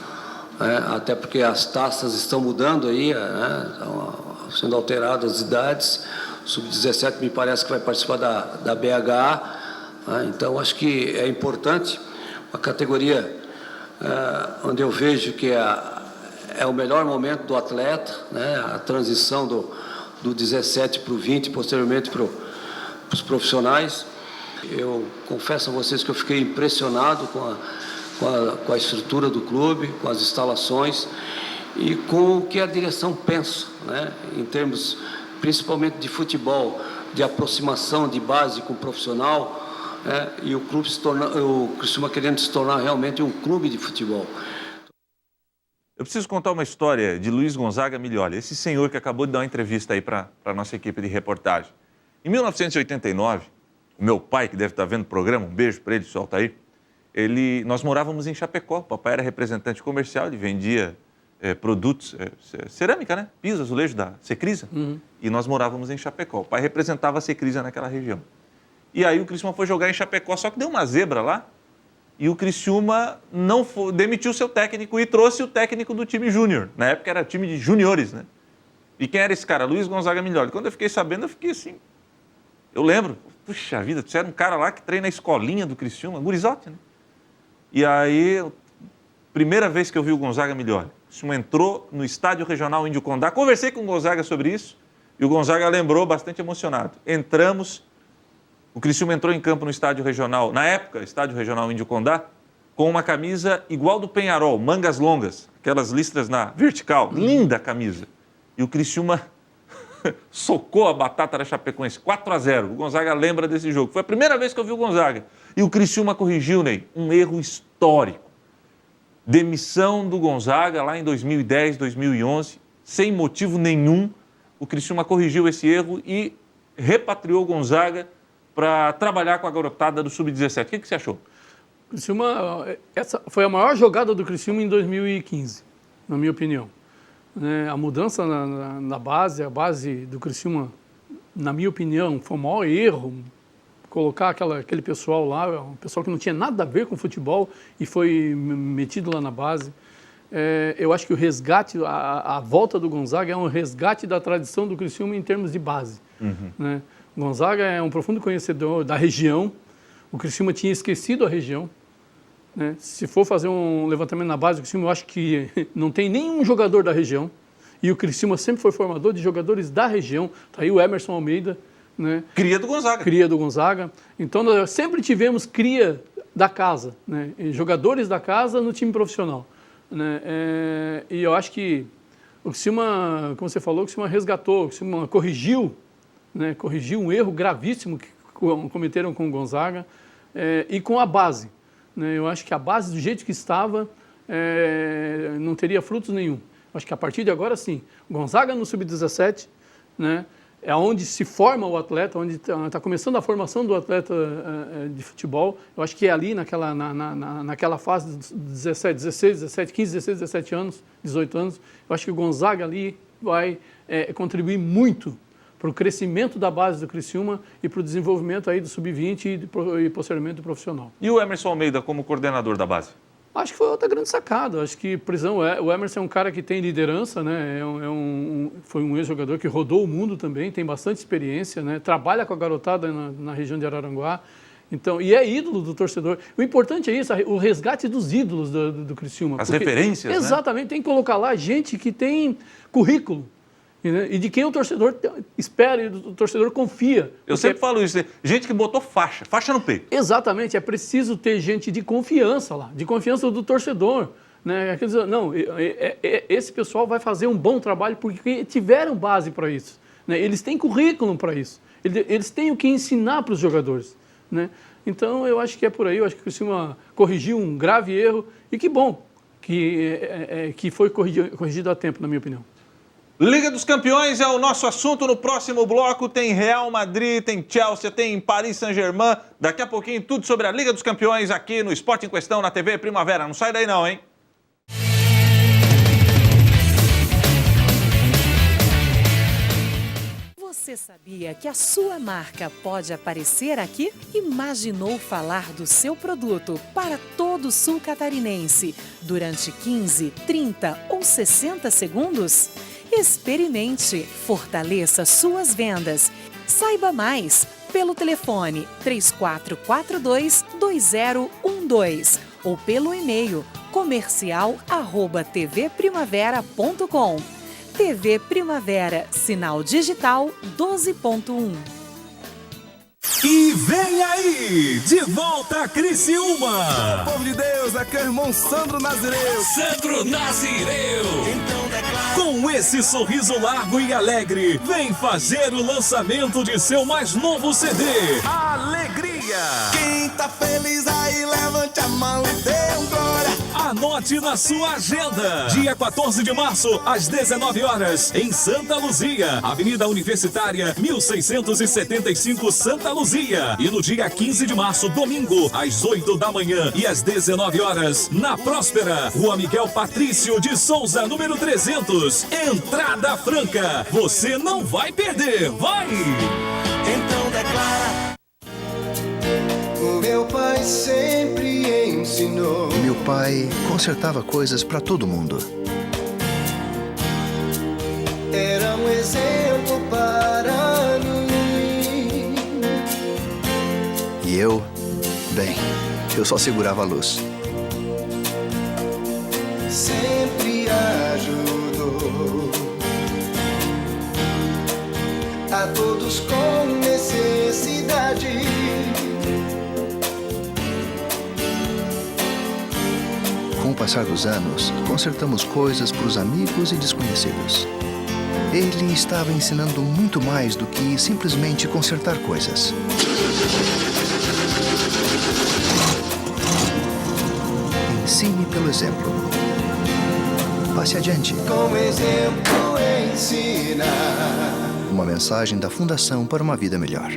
Até porque as taças estão mudando aí, estão sendo alteradas as idades. O Sub-17 me parece que vai participar da BH, então acho que é importante a categoria onde eu vejo que é o melhor momento do atleta, a transição do 17 para o 20, posteriormente para os profissionais. Eu confesso a vocês que eu fiquei impressionado com a estrutura do clube, com as instalações, e com o que a direção pensa, né, em termos principalmente de futebol, de aproximação de base com o profissional, e o Criciúma querendo se tornar realmente um clube de futebol. Eu preciso contar uma história de Luiz Gonzaga Miglioli, esse senhor que acabou de dar uma entrevista aí para a nossa equipe de reportagem. Em 1989, o meu pai, que deve estar vendo o programa, um beijo para ele, se solta aí, nós morávamos em Chapecó. O papai era representante comercial, ele vendia produtos, cerâmica, né? Piso, azulejo da Secrisa. E nós morávamos em Chapecó. O pai representava a Secrisa naquela região. E aí o Criciúma foi jogar em Chapecó, só que deu uma zebra lá. E o Criciúma demitiu seu técnico e trouxe o técnico do time júnior. Na época era time de juniores, né? E quem era esse cara? Luiz Gonzaga Miglioli. Quando eu fiquei sabendo, eu fiquei assim... Eu lembro, puxa vida, você era um cara lá que treina a escolinha do Criciúma, gurizote, né? E aí, primeira vez que eu vi o Gonzaga Miglioli, o Criciúma entrou no Estádio Regional Índio Condá, conversei com o Gonzaga sobre isso, e o Gonzaga lembrou bastante emocionado. O Criciúma entrou em campo no Estádio Regional, na época, Estádio Regional Índio Condá, com uma camisa igual do Penharol, mangas longas, aquelas listras na vertical, linda camisa. E o Criciúma socou a batata da Chapecoense, 4-0. O Gonzaga lembra desse jogo. Foi a primeira vez que eu vi o Gonzaga. E o Criciúma corrigiu, Ney, um erro histórico. Demissão do Gonzaga lá em 2010, 2011, sem motivo nenhum. O Criciúma corrigiu esse erro e repatriou o Gonzaga para trabalhar com a garotada do Sub-17. O que você achou? Criciúma, essa foi a maior jogada do Criciúma em 2015, na minha opinião. A mudança na base, a base do Criciúma, na minha opinião, foi o maior erro. Colocar aquele pessoal lá, um pessoal que não tinha nada a ver com futebol e foi metido lá na base. Eu acho que o resgate, a volta do Gonzaga é um resgate da tradição do Criciúma em termos de base. Né? O Gonzaga é um profundo conhecedor da região. O Criciúma tinha esquecido a região. Né? Se for fazer um levantamento na base do Criciúma, eu acho que não tem nenhum jogador da região. E o Criciúma sempre foi formador de jogadores da região. Está aí o Emerson Almeida. Né? Cria do Gonzaga. Cria do Gonzaga. Então, nós sempre tivemos cria da casa, né? Jogadores da casa no time profissional. Né? E eu acho que o Criciúma, como você falou, o Criciúma resgatou, o Criciúma corrigiu, né? Corrigiu um erro gravíssimo que cometeram com o Gonzaga e com a base. Né? Eu acho que a base, do jeito que estava, não teria frutos nenhum. Eu acho que a partir de agora, sim, Gonzaga no Sub-17, né? É onde se forma o atleta, onde está começando a formação do atleta de futebol. Eu acho que é ali naquela fase de 17, 15, 16, 17 anos, 18 anos. Eu acho que o Gonzaga ali vai contribuir muito para o crescimento da base do Criciúma e para o desenvolvimento aí do Sub-20 e posteriormente do profissional. E o Emerson Almeida como coordenador da base? Acho que foi outra grande sacada. Acho que, por exemplo, o Emerson é um cara que tem liderança, né? Foi um ex-jogador que rodou o mundo também, tem bastante experiência, né? Trabalha com a garotada na região de Araranguá. Então, e é ídolo do torcedor. O importante é isso, o resgate dos ídolos do Criciúma. As referências, exatamente, né? Tem que colocar lá gente que tem currículo. E de quem o torcedor espera e o torcedor confia. Eu sempre falo isso, gente que botou faixa no peito. Exatamente, é preciso ter gente de confiança lá, de confiança do torcedor. Né? Não, esse pessoal vai fazer um bom trabalho porque tiveram base para isso. Né? Eles têm currículo para isso. Eles têm o que ensinar para os jogadores. Né? Então, eu acho que é por aí. Eu acho que o Criciúma corrigiu um grave erro e que bom que foi corrigido a tempo, na minha opinião. Liga dos Campeões é o nosso assunto. No próximo bloco tem Real Madrid, tem Chelsea, tem Paris Saint-Germain. Daqui a pouquinho tudo sobre a Liga dos Campeões aqui no Esporte em Questão na TV Primavera. Não sai daí não, hein? Você sabia que a sua marca pode aparecer aqui? Imaginou falar do seu produto para todo o sul catarinense durante 15, 30 ou 60 segundos? Experimente, fortaleça suas vendas. Saiba mais pelo telefone 3442-2012 ou pelo e-mail comercial@tvprimavera.com. TV Primavera, sinal digital 12.1. E vem aí, de volta a Criciúma. Povo de Deus, aqui é o irmão Sandro Nazireu. Sandro Nazireu. Então Com esse sorriso largo e alegre, vem fazer o lançamento de seu mais novo CD, Alegria. Quem tá feliz aí, levante a mão e dê um glória. Anote na sua agenda. Dia 14 de março, às 19 horas, em Santa Luzia, Avenida Universitária, 1675, Santa Luzia. E no dia 15 de março, domingo, às 8 da manhã e às 19 horas, na Próspera, Rua Miguel Patrício de Souza, número 300. Entrada franca. Você não vai perder, vai! Então declara. O meu pai sempre ensinou. Meu pai consertava coisas para todo mundo. Era um exemplo para mim. E eu, bem, eu só segurava a luz. Sempre ajudou a todos com necessidade. Com o passar dos anos, consertamos coisas para os amigos e desconhecidos. Ele estava ensinando muito mais do que simplesmente consertar coisas. Ensine pelo exemplo. Passe adiante. Com exemplo ensina. Uma mensagem da Fundação para uma Vida Melhor.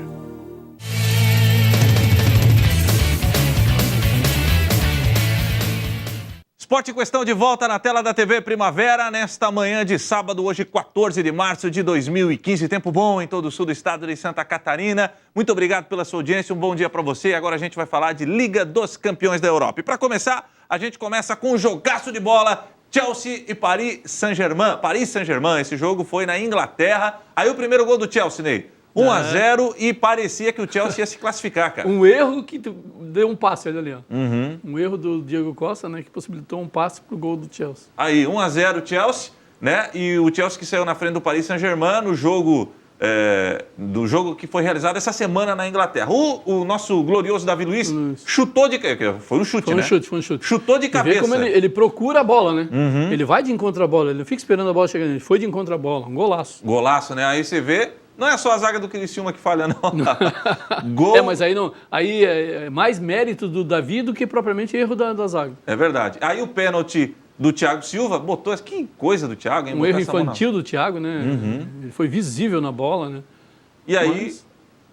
Esporte em Questão de volta na tela da TV Primavera, nesta manhã de sábado, hoje 14 de março de 2015. Tempo bom em todo o sul do estado de Santa Catarina. Muito obrigado pela sua audiência, um bom dia para você. Agora a gente vai falar de Liga dos Campeões da Europa. E para começar, a gente começa com um jogaço de bola, Chelsea e Paris Saint-Germain. Paris Saint-Germain, esse jogo foi na Inglaterra. Aí o primeiro gol do Chelsea, Ney. 1-0 e parecia que o Chelsea ia se classificar, cara. Um erro que deu um passe ali, ó. Um erro do Diego Costa, né, que possibilitou um passe pro gol do Chelsea. Aí, 1-0 Chelsea, né? E o Chelsea que saiu na frente do Paris Saint-Germain no jogo, do jogo que foi realizado essa semana na Inglaterra. O nosso glorioso Davi Luiz chutou de... Foi um chute, né? Foi um chute. Chutou de cabeça. Vê como ele procura a bola, né? Ele vai de encontro à bola, ele não fica esperando a bola chegar nele. Ele foi de encontro à bola, um golaço. Golaço, né? Aí você vê... Não é só a zaga do Criciúma que falha, não. Gol... mas aí não. Aí é mais mérito do Davi do que propriamente erro da zaga. É verdade. Aí o pênalti do Thiago Silva botou... Que coisa do Thiago, hein? Um erro infantil do Thiago, né? Ele foi visível na bola, né? E aí...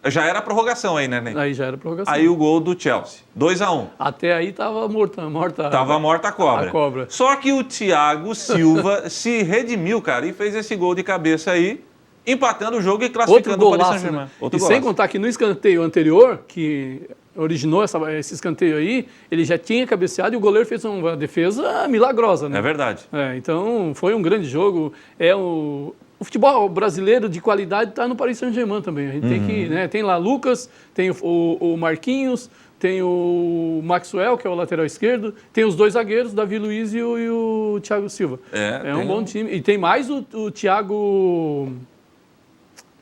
Já era a prorrogação aí, né, Ney? Aí já era a prorrogação. Aí o gol do Chelsea. 2-1. Até aí tava morta. Tava morta a cobra. A cobra. Só que o Thiago Silva se redimiu, cara, e fez esse gol de cabeça aí, empatando o jogo e classificando o Paris Saint-Germain. Né? E sem contar que no escanteio anterior, que originou esse escanteio aí, ele já tinha cabeceado e o goleiro fez uma defesa milagrosa, né? É verdade. Então, foi um grande jogo. O futebol brasileiro de qualidade está no Paris Saint-Germain também. A gente tem que, né? Tem lá Lucas, tem o Marquinhos, tem o Maxwell, que é o lateral esquerdo, tem os dois zagueiros, Davi Luiz e o Thiago Silva. É um bom time. E tem mais o Thiago...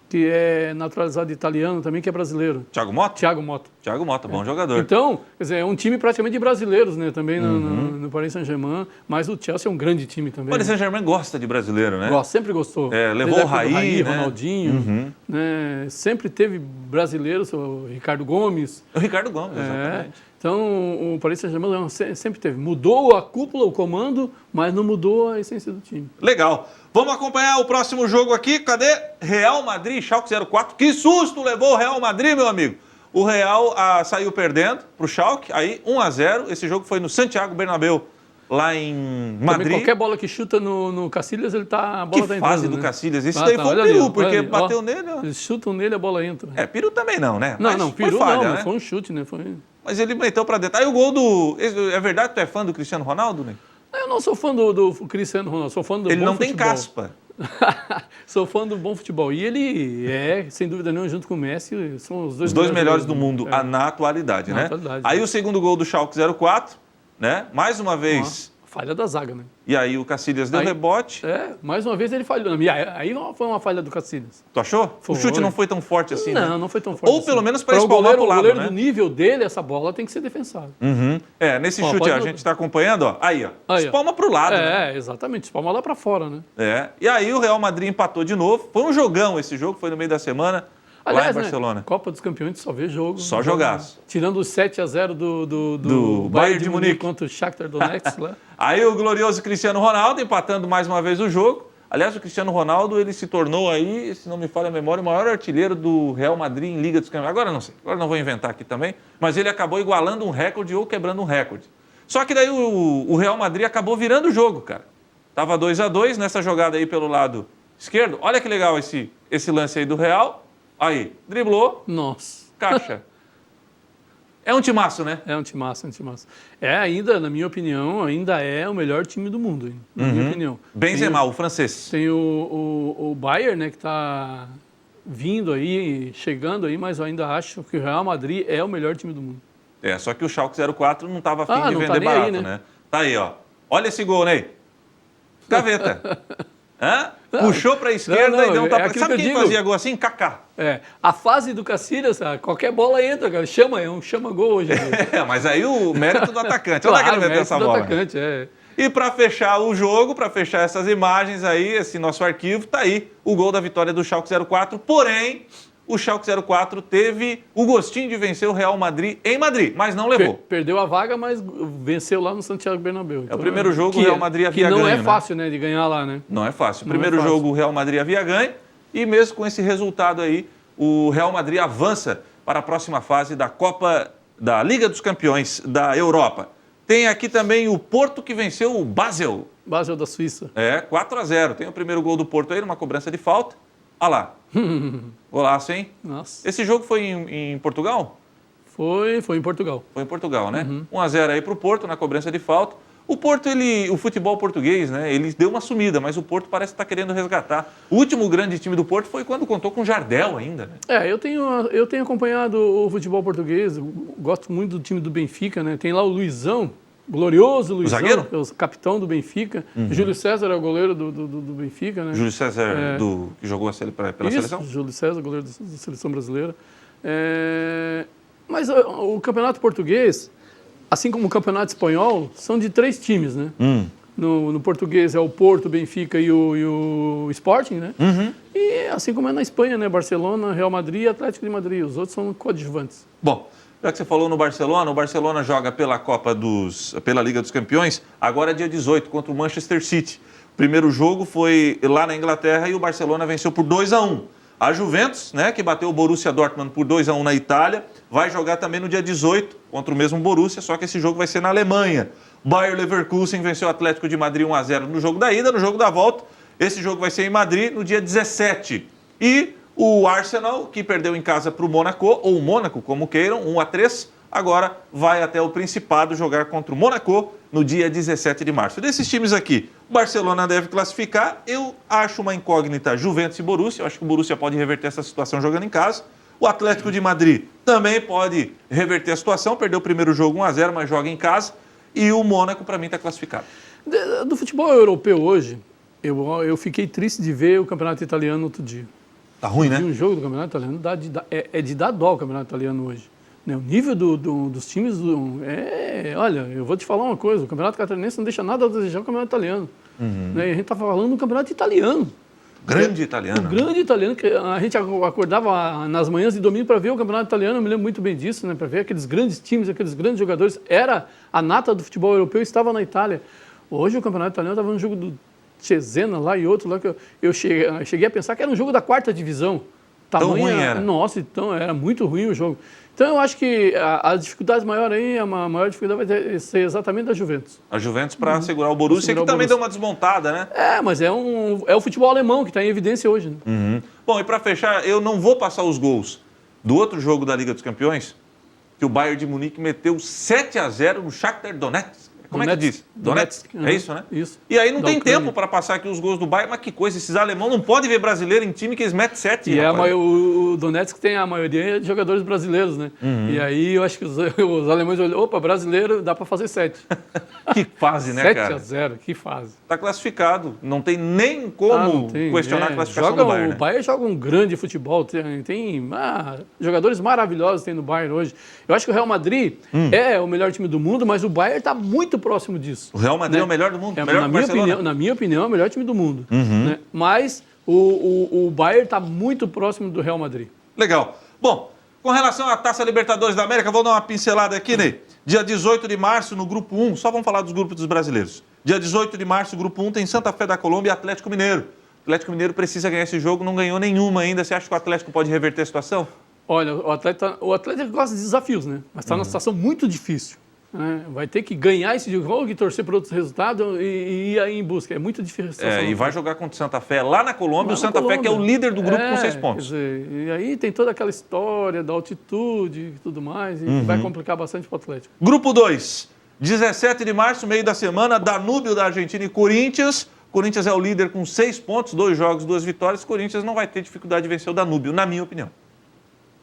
que é naturalizado italiano também, que é brasileiro. Thiago Mota? Thiago Mota, bom jogador. Então, quer dizer, é um time praticamente de brasileiros, né, também no Paris Saint-Germain, mas o Chelsea é um grande time também. O Paris Saint-Germain gosta de brasileiro, né? Sempre gostou. Levou o Raí, né? Ronaldinho, né? Sempre teve brasileiros, o Ricardo Gomes. O Ricardo Gomes, exatamente. Então, o Paris Saint-Germain sempre teve. Mudou a cúpula, o comando, mas não mudou a essência do time. Legal. Vamos acompanhar o próximo jogo aqui. Cadê? Real Madrid, Schalke 04. Que susto levou o Real Madrid, meu amigo. O Real saiu perdendo para o Schalke, aí 1-0. Esse jogo foi no Santiago Bernabéu, lá em Madrid. Também qualquer bola que chuta no Cacilhas, a bola está entrando. Que fase do Cacilhas. Esse daí foi um peru, porque bateu nele. Ó. Eles chutam nele, a bola entra. Peru também não, né? Não, peru falha, não, né? Foi um chute, né? Mas ele meteu para dentro. Aí o gol do... É verdade que tu é fã do Cristiano Ronaldo, né? Eu não sou fã do Cristiano Ronaldo, sou fã do ele bom não futebol. Tem caspa. Sou fã do bom futebol. E ele sem dúvida nenhuma, junto com o Messi, são os dois melhores do mundo na atualidade, né? Aí o segundo gol do Schalke 04, né? Mais uma vez... falha da zaga, né? E aí o Cacilhas deu rebote. Mais uma vez ele falhou. E aí foi uma falha do Cacilhas. Tu achou? Foi. O chute não foi tão forte assim, né? Não foi tão forte Ou assim. pelo menos para espalmar pro lado, o goleiro né? do nível dele, essa bola tem que ser defensável. Nesse chute a gente está acompanhando, ó. Aí, ó. Espalma pro lado, né? Exatamente. Espalma lá para fora, né? E aí o Real Madrid empatou de novo. Foi um jogão esse jogo, foi no meio da semana. Aliás, lá em Barcelona. Copa dos Campeões só vê jogo. Só jogaço. Tirando os 7-0 do Bayern de Munique contra o Shakhtar Donetsk lá. Aí o glorioso Cristiano Ronaldo empatando mais uma vez o jogo. Aliás, o Cristiano Ronaldo, ele se tornou aí, se não me falha a memória, o maior artilheiro do Real Madrid em Liga dos Campeões. Agora não sei, agora não vou inventar aqui também, mas ele acabou igualando um recorde ou quebrando um recorde. Só que daí o Real Madrid acabou virando o jogo, cara. Tava 2-2 nessa jogada aí pelo lado esquerdo. Olha que legal esse lance aí do Real. Aí, driblou. Nossa. Caixa. É um timaço, né? É um timaço. Ainda, na minha opinião, ainda é o melhor time do mundo, na minha opinião. Benzema, o francês. Tem o Bayern, né, que está vindo aí, chegando aí, mas eu ainda acho que o Real Madrid é o melhor time do mundo. Só que o Schalke 04 não estava afim de não vender tá barato, aí, né? Tá aí, ó. Olha esse gol, Ney. Gaveta. Puxou para a esquerda e deu um tapa. Sabe quem fazia gol assim? Kaká. A fase do Cacilhas, qualquer bola entra, cara. É um chama-gol hoje. Mas aí o mérito do atacante. Onde é que ele meteu essa bola? Atacante, E para fechar o jogo, para fechar essas imagens aí, esse nosso arquivo, tá aí o gol da vitória do Schalke 04. Porém, o Schalke 04 teve o gostinho de vencer o Real Madrid em Madrid, mas não levou. Perdeu a vaga, mas venceu lá no Santiago Bernabéu. Então, o primeiro jogo o Real Madrid havia ganho. Que não é fácil, né, de ganhar lá, né? Não é fácil. O primeiro jogo o Real Madrid havia ganho e mesmo com esse resultado aí, o Real Madrid avança para a próxima fase da Copa da Liga dos Campeões da Europa. Tem aqui também o Porto que venceu o Basel. Basel da Suíça. 4-0. Tem o primeiro gol do Porto aí, numa cobrança de falta. Olha lá. Golaço, hein? Nossa. Esse jogo foi em Portugal? Foi em Portugal. Foi em Portugal, né? 1-0 aí para o Porto na cobrança de falta. O Porto, o futebol português, né? Ele deu uma sumida, mas o Porto parece estar querendo resgatar. O último grande time do Porto foi quando contou com o Jardel ainda, né? Eu tenho acompanhado o futebol português, gosto muito do time do Benfica, né? Tem lá o Luizão, glorioso Luizão, zagueiro? É o capitão do Benfica. Júlio César é o goleiro do Benfica, né? Júlio César, que jogou pela seleção? Júlio César, goleiro da seleção brasileira. Mas o campeonato português, assim como o campeonato espanhol, são de 3 times, né? No português é o Porto, Benfica e o Sporting, né? E assim como é na Espanha, né? Barcelona, Real Madrid e Atlético de Madrid. Os outros são coadjuvantes. Bom, já que você falou no Barcelona, o Barcelona joga pela pela Liga dos Campeões, agora é dia 18, contra o Manchester City. O primeiro jogo foi lá na Inglaterra e o Barcelona venceu por 2-1. A Juventus, né, que bateu o Borussia Dortmund por 2-1 na Itália, vai jogar também no dia 18 contra o mesmo Borussia, só que esse jogo vai ser na Alemanha. Bayer Leverkusen venceu o Atlético de Madrid 1-0 no jogo da ida, no jogo da volta. Esse jogo vai ser em Madrid no dia 17. E o Arsenal, que perdeu em casa para o Mônaco, ou o Mônaco, como queiram, 1-3, agora vai até o Principado jogar contra o Mônaco no dia 17 de março. Desses times aqui, o Barcelona deve classificar. Eu acho uma incógnita Juventus e Borussia. Eu acho que o Borussia pode reverter essa situação jogando em casa. O Atlético de Madrid também pode reverter a situação. Perdeu o primeiro jogo 1-0, mas joga em casa. E o Mônaco, para mim, está classificado. Do futebol europeu hoje, eu fiquei triste de ver o campeonato italiano outro dia. Tá ruim, né? Um jogo do campeonato italiano é de dar dó o campeonato italiano hoje. O nível dos times... olha, eu vou te falar uma coisa. O campeonato catarinense não deixa nada a desejar o campeonato italiano. E a gente está falando do campeonato italiano. Grande italiano. O grande italiano, que a gente acordava nas manhãs de domingo para ver o campeonato italiano, eu me lembro muito bem disso, né? Para ver aqueles grandes times, aqueles grandes jogadores. Era a nata do futebol europeu, estava na Itália. Hoje o campeonato italiano estava no jogo do Cesena lá e outro lá, que eu cheguei a pensar que era um jogo da 4ª divisão. Tão ruim era? Nossa, então era muito ruim o jogo. Então eu acho que a dificuldade maior aí, a maior dificuldade vai ser exatamente da Juventus. A Juventus para segurar o Borussia, que também deu uma desmontada, né? Mas é o futebol alemão que está em evidência hoje. Né? Bom, e para fechar, eu não vou passar os gols do outro jogo da Liga dos Campeões, que o Bayern de Munique meteu 7-0 no Shakhtar Donetsk. Como é que diz? Donetsk. É isso, né? Isso. E aí não Da tem Ucrânia. tempo para passar aqui os gols do Bayern, mas que coisa, esses alemães não podem ver brasileiro em time que eles metem 7. E o Donetsk tem a maioria de jogadores brasileiros, né? E aí eu acho que os alemães olham, opa, brasileiro, dá para fazer 7. Que fase, né, cara? 7-0, que fase. Tá classificado, não tem nem como questionar a classificação do Bayern. O Bayern joga um grande futebol, tem jogadores maravilhosos tem no Bayern hoje. Eu acho que o Real Madrid é o melhor time do mundo, mas o Bayern está muito próximo disso. O Real Madrid é o melhor do mundo? Melhor na minha opinião, é o melhor time do mundo. Né? Mas o Bayern está muito próximo do Real Madrid. Legal. Bom, com relação à Taça Libertadores da América, vou dar uma pincelada aqui, Ney. Dia 18 de março, no Grupo 1, só vamos falar dos grupos dos brasileiros. Dia 18 de março, Grupo 1, tem Santa Fé da Colômbia e Atlético Mineiro. O Atlético Mineiro precisa ganhar esse jogo, não ganhou nenhuma ainda. Você acha que o Atlético pode reverter a situação? Olha, o Atlético gosta de desafios, né? Mas está numa situação muito difícil. Né? Vai ter que ganhar esse jogo e torcer por outros resultados e ir aí em busca. É muito difícil a situação. E vai jogar contra o Santa Fé lá na Colômbia, o Santa Fé que é o líder do grupo com 6 pontos. Quer dizer, e aí tem toda aquela história da altitude e tudo mais, e vai complicar bastante para o Atlético. Grupo 2, 17 de março, meio da semana, Danúbio da Argentina e Corinthians. Corinthians é o líder com 6 pontos, 2 jogos, 2 vitórias. Corinthians não vai ter dificuldade de vencer o Danúbio, na minha opinião.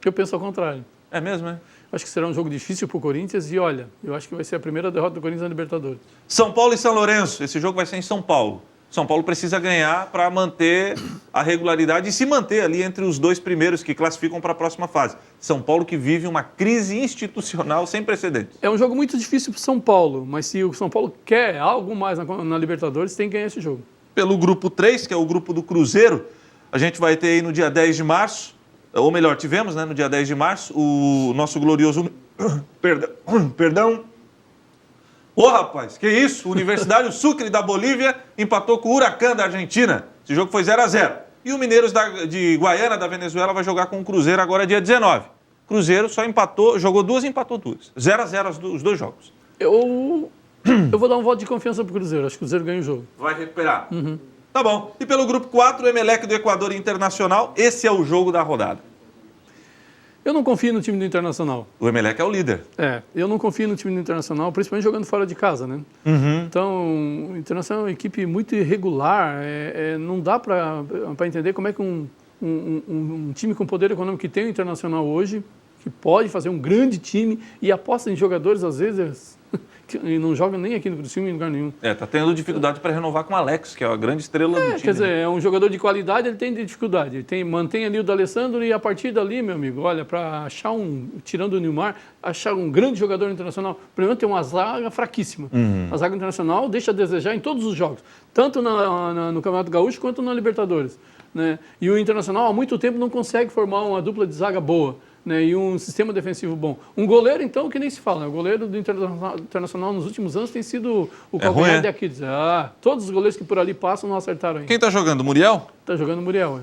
Eu penso ao contrário. É mesmo, é? Acho que será um jogo difícil para o Corinthians e, olha, eu acho que vai ser a primeira derrota do Corinthians na Libertadores. São Paulo e São Lourenço, esse jogo vai ser em São Paulo. São Paulo precisa ganhar para manter a regularidade e se manter ali entre os 2 primeiros que classificam para a próxima fase. São Paulo que vive uma crise institucional sem precedentes. É um jogo muito difícil para o São Paulo, mas se o São Paulo quer algo mais na Libertadores, tem que ganhar esse jogo. Pelo grupo 3, que é o grupo do Cruzeiro, a gente vai ter aí no dia 10 de março, ou melhor, tivemos, né, no dia 10 de março, o nosso glorioso... Perdão. Ô, rapaz, que isso? O Universitário Sucre da Bolívia empatou com o Huracán da Argentina. Esse jogo foi 0-0. E o Mineiros de Guaiana, da Venezuela, vai jogar com o Cruzeiro agora dia 19. Cruzeiro só empatou, jogou 2 e empatou 2. 0-0 os 2 jogos. Eu vou dar um voto de confiança pro Cruzeiro. Acho que o Cruzeiro ganha o jogo. Vai recuperar? Tá bom. E pelo grupo 4, o Emelec do Equador e Internacional. Esse é o jogo da rodada. Eu não confio no time do Internacional. O Emelec é o líder. Eu não confio no time do Internacional, principalmente jogando fora de casa, né? Então, o Internacional é uma equipe muito irregular. Não dá para entender como é que um time com poder econômico que tem o Internacional hoje, que pode fazer um grande time e aposta em jogadores, às vezes, que não jogam nem aqui no Criciúma em lugar nenhum. Tá tendo dificuldade para renovar com o Alex, que é a grande estrela do time. Quer dizer, é um jogador de qualidade, ele tem dificuldade. Ele mantém ali o D'Alessandro e a partir dali, meu amigo, olha, para achar tirando o Neymar, achar um grande jogador internacional, primeiro tem uma zaga fraquíssima. A zaga internacional deixa a desejar em todos os jogos, tanto no Campeonato Gaúcho quanto na Libertadores. Né? E o Internacional há muito tempo não consegue formar uma dupla de zaga boa. Né, e um sistema defensivo bom. Um goleiro, então, que nem se fala. O goleiro do Internacional nos últimos anos tem sido o calcanhar de Aquiles. Todos os goleiros que por ali passam não acertaram ainda. Quem está jogando? O Muriel? Está jogando o Muriel.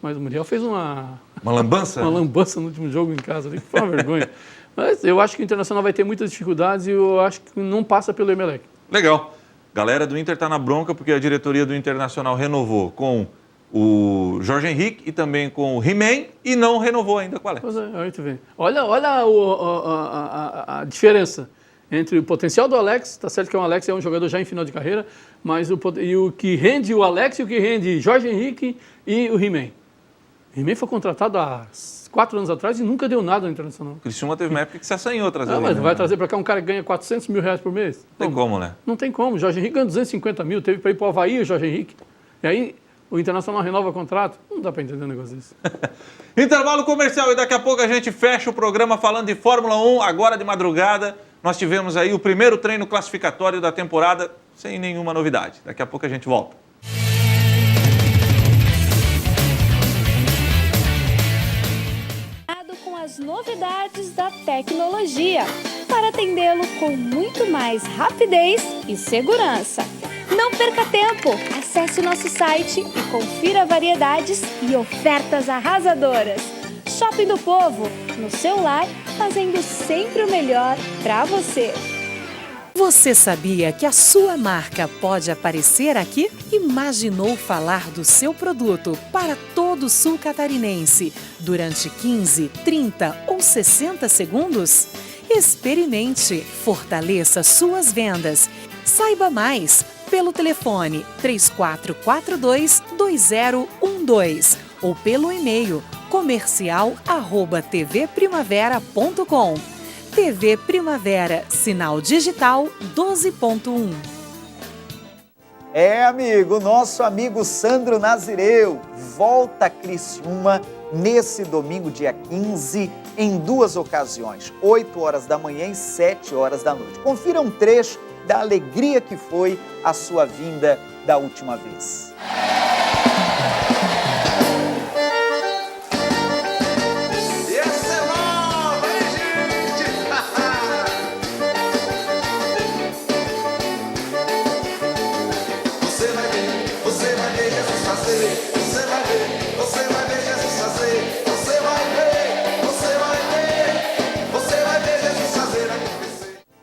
Mas o Muriel fez uma lambança? Uma lambança no último jogo em casa. Que foi uma vergonha. Mas eu acho que o Internacional vai ter muitas dificuldades e eu acho que não passa pelo Emelec. Legal. Galera do Inter está na bronca porque a diretoria do Internacional renovou com o Jorge Henrique e também com o He-Man e não renovou ainda com o Alex. Pois aí tu vê. Olha a diferença entre o potencial do Alex, tá certo que o Alex é um jogador já em final de carreira, mas o que rende o Alex e o que rende Jorge Henrique e o He-Man. O He-Man foi contratado há 4 anos atrás e nunca deu nada no Internacional. O Criciúma teve uma época que se assanhou trazer mas vai trazer para cá um cara que ganha 400 mil reais por mês? Não tem como, né? Não tem como. O Jorge Henrique ganha 250 mil, teve para ir para o Avaí o Jorge Henrique. E aí o Internacional renova o contrato. Não dá para entender um negócio desse. Intervalo comercial e daqui a pouco a gente fecha o programa falando de Fórmula 1. Agora de madrugada nós tivemos aí o primeiro treino classificatório da temporada sem nenhuma novidade. Daqui a pouco a gente volta. Com as novidades da tecnologia para atendê-lo com muito mais rapidez e segurança. Não perca tempo! Acesse o nosso site e confira variedades e ofertas arrasadoras. Shopping do Povo, no seu lar, fazendo sempre o melhor para você. Você sabia que a sua marca pode aparecer aqui? Imaginou falar do seu produto para todo o sul catarinense durante 15, 30 ou 60 segundos? Experimente, fortaleça suas vendas. Saiba mais pelo telefone 3442-2012 ou pelo e-mail comercial@tvprimavera.com. TV Primavera, sinal digital 12.1. Amigo, nosso amigo Sandro Nazireu volta a Criciúma nesse domingo, dia 15, em 2 ocasiões, 8 horas da manhã e 7 horas da noite. Confira um trecho da alegria que foi a sua vinda da última vez.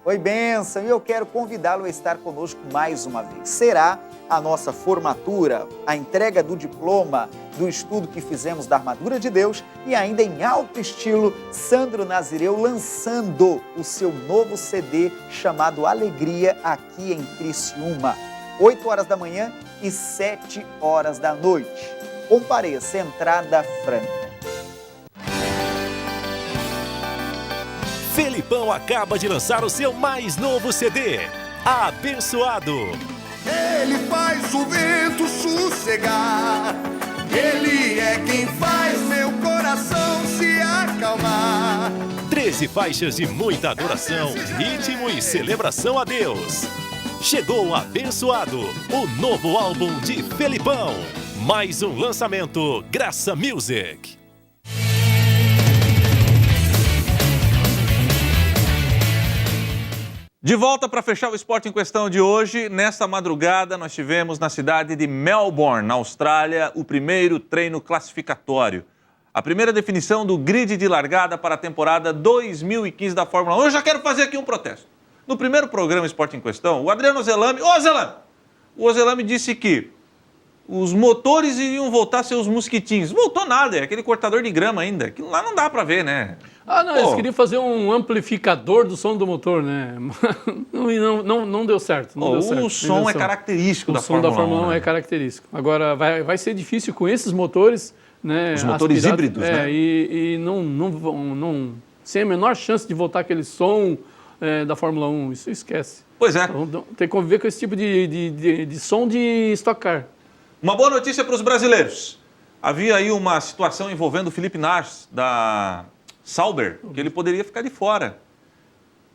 Oi, bênção, e eu quero convidá-lo a estar conosco mais uma vez. Será a nossa formatura, a entrega do diploma do estudo que fizemos da Armadura de Deus e ainda em alto estilo, Sandro Nazireu lançando o seu novo CD chamado Alegria aqui em Criciúma. 8 horas da manhã e 7 horas da noite. Compareça, entrada franca. Felipão acaba de lançar o seu mais novo CD, Abençoado. Ele faz o vento sossegar, ele é quem faz meu coração se acalmar. 13 faixas de muita adoração, ritmo e celebração a Deus. Chegou Abençoado, o novo álbum de Felipão. Mais um lançamento, Graça Music. De volta para fechar o Esporte em Questão de hoje. Nesta madrugada, nós tivemos na cidade de Melbourne, na Austrália, o primeiro treino classificatório. A primeira definição do grid de largada para a temporada 2015 da Fórmula 1. Eu já quero fazer aqui um protesto. No primeiro programa Esporte em Questão, o Adriano Ozelami... O Ozelami disse que os motores iriam voltar a ser os mosquitinhos. Voltou nada, é aquele cortador de grama ainda. Aquilo lá não dá para ver, né? Não, eles queriam fazer um amplificador do som do motor, né? Não deu certo. O som é característico da Fórmula 1. O som da Fórmula 1 é característico. Agora, vai ser difícil com esses motores, né? Os motores híbridos, né? E não sem a menor chance de voltar aquele som da Fórmula 1. Isso esquece. Pois é. Então, tem que conviver com esse tipo de som de Stock Car. Uma boa notícia para os brasileiros. Havia aí uma situação envolvendo o Felipe Nasr, da Sauber, que ele poderia ficar de fora.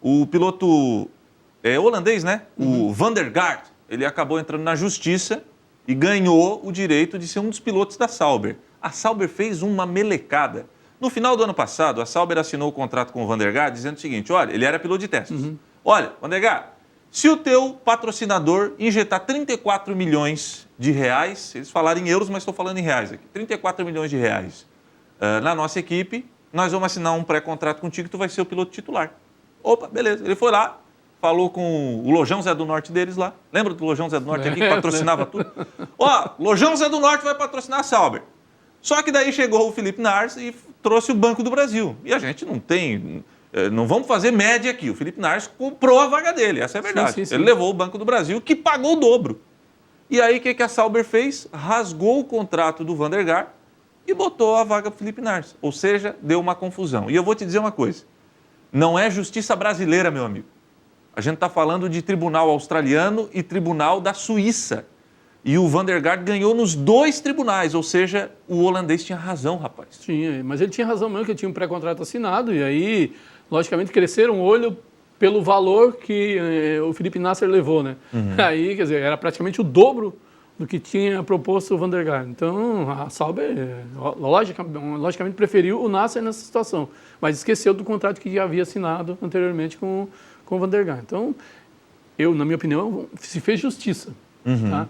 O piloto holandês, né? O Van der Gaart, ele acabou entrando na justiça e ganhou o direito de ser um dos pilotos da Sauber. A Sauber fez uma melecada. No final do ano passado, a Sauber assinou o contrato com o Van der Gaart dizendo o seguinte, olha, ele era piloto de testes. Olha, Van der Gaart, se o teu patrocinador injetar 34 milhões de reais, eles falaram em euros, mas estou falando em reais aqui, 34 milhões de reais na nossa equipe, nós vamos assinar um pré-contrato contigo que tu vai ser o piloto titular. Opa, beleza. Ele foi lá, falou com o Lojão Zé do Norte deles lá. Lembra do Lojão Zé do Norte aqui que patrocinava tudo? Lojão Zé do Norte vai patrocinar a Sauber. Só que daí chegou o Felipe Nasr e trouxe o Banco do Brasil. E a gente não vamos fazer média aqui. O Felipe Nasr comprou a vaga dele, essa é a verdade. Sim. Ele levou o Banco do Brasil, que pagou o dobro. E aí o que a Sauber fez? Rasgou o contrato do Van der Gaart e botou a vaga para o Felipe Nasr. Ou seja, deu uma confusão. E eu vou te dizer uma coisa. Não é justiça brasileira, meu amigo. A gente está falando de tribunal australiano e tribunal da Suíça. E o Van der Gaart ganhou nos 2 tribunais. Ou seja, o holandês tinha razão, rapaz. Tinha, mas ele tinha razão mesmo, que ele tinha um pré-contrato assinado. E aí, logicamente, cresceram o olho pelo valor que o Felipe Nasr levou, né? Aí, quer dizer, era praticamente o dobro do que tinha proposto o Van der Gaart. Então, a Sauber, logicamente, preferiu o Nasr nessa situação, mas esqueceu do contrato que já havia assinado anteriormente com o Van der Gaart. Então, na minha opinião, se fez justiça. Tá?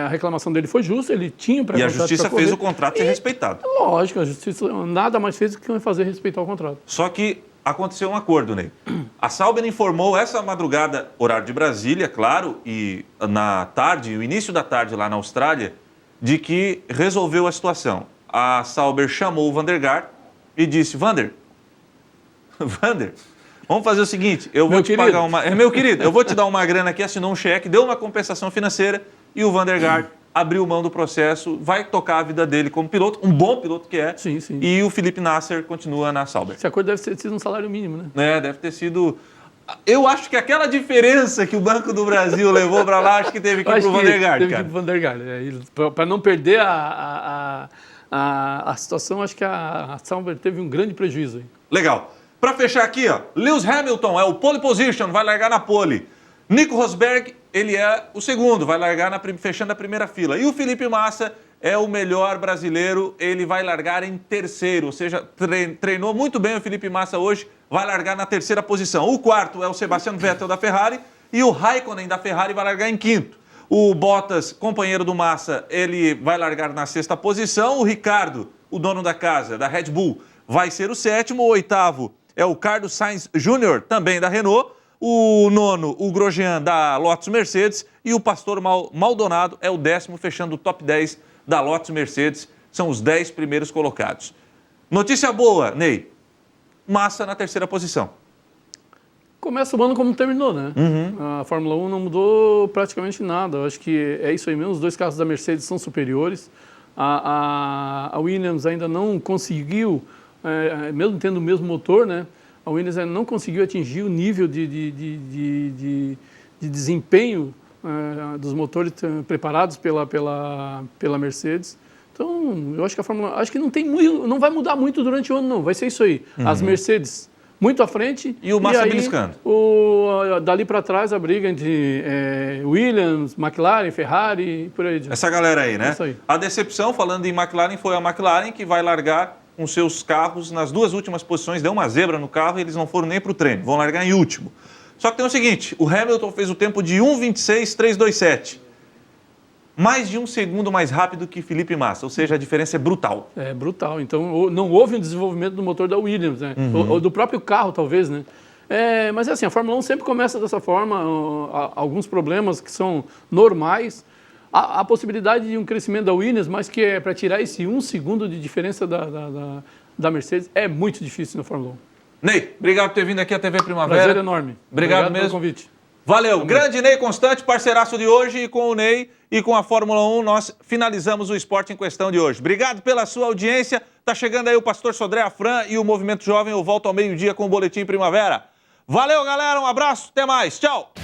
A reclamação dele foi justa, ele tinha o pré-contrato. E a justiça fez o contrato ser respeitado. Lógico, a justiça nada mais fez do que fazer respeitar o contrato. Só que aconteceu um acordo, Ney. A Sauber informou essa madrugada, horário de Brasília, claro, e na tarde, o início da tarde lá na Austrália, de que resolveu a situação. A Sauber chamou o Van der Gaart e disse, Vander, Vamos fazer o seguinte, eu vou te pagar uma... Meu querido, eu vou te dar uma grana aqui, assinou um cheque, deu uma compensação financeira e o Vandergaard abriu mão do processo, vai tocar a vida dele como piloto, um bom piloto que é. Sim, sim. E o Felipe Nasser continua na Sauber. Esse acordo deve ter sido um salário mínimo, né? Deve ter sido... Eu acho que aquela diferença que o Banco do Brasil levou para lá, acho que teve que ir pro Vandergaard, teve cara. Que ir pro Vandergaard. Para não perder a situação, acho que a Sauber teve um grande prejuízo aí. Legal. Para fechar aqui, ó, Lewis Hamilton é o pole position, vai largar na pole. Nico Rosberg, ele é o segundo, vai largar fechando a primeira fila. E o Felipe Massa é o melhor brasileiro, ele vai largar em terceiro, ou seja, treinou muito bem o Felipe Massa hoje, vai largar na terceira posição. O quarto é o Sebastian Vettel da Ferrari e o Raikkonen da Ferrari vai largar em quinto. O Bottas, companheiro do Massa, ele vai largar na sexta posição. O Ricardo, o dono da casa, da Red Bull, vai ser o sétimo. O oitavo é o Carlos Sainz Jr., também da Renault. O nono, o Grosjean, da Lotus Mercedes. E o Pastor Maldonado é o 10º, fechando o top 10 da Lotus Mercedes. São os 10 primeiros colocados. Notícia boa, Ney. Massa na terceira posição. Começa o ano como terminou, né? A Fórmula 1 não mudou praticamente nada. Eu acho que é isso aí mesmo. Os dois carros da Mercedes são superiores. A Williams ainda não conseguiu, mesmo tendo o mesmo motor, né? A Williams ainda não conseguiu atingir o nível de desempenho dos motores preparados pela Mercedes. Então, eu acho que a Fórmula 1 acho que não vai mudar muito durante o ano, não. Vai ser isso aí. As Mercedes muito à frente. E o Massa beliscando. Dali para trás, a briga entre Williams, McLaren, Ferrari, por aí. Essa galera aí, né? Isso aí. A decepção, falando em McLaren, foi a McLaren que vai largar com seus carros nas duas últimas posições. Deu uma zebra no carro e eles não foram nem para o treino. Vão largar em último. Só que tem o seguinte, o Hamilton fez o tempo de 1:26.327. Mais de um segundo mais rápido que Felipe Massa, ou seja, a diferença é brutal. É brutal, então não houve um desenvolvimento do motor da Williams, né? Ou do próprio carro, talvez, né? Mas é assim, a Fórmula 1 sempre começa dessa forma, alguns problemas que são normais. A possibilidade de um crescimento da Williams, mas que é para tirar esse 1 segundo de diferença da Mercedes, é muito difícil na Fórmula 1. Ney, obrigado por ter vindo aqui à TV Primavera. Prazer enorme. Obrigado mesmo. Pelo convite. Valeu. Grande Ney Constante, parceiraço de hoje. E com o Ney e com a Fórmula 1, nós finalizamos o Esporte em Questão de hoje. Obrigado pela sua audiência. Tá chegando aí o Pastor Sodré Afran e o Movimento Jovem. Eu volto ao meio-dia com o Boletim Primavera. Valeu, galera. Um abraço. Até mais. Tchau.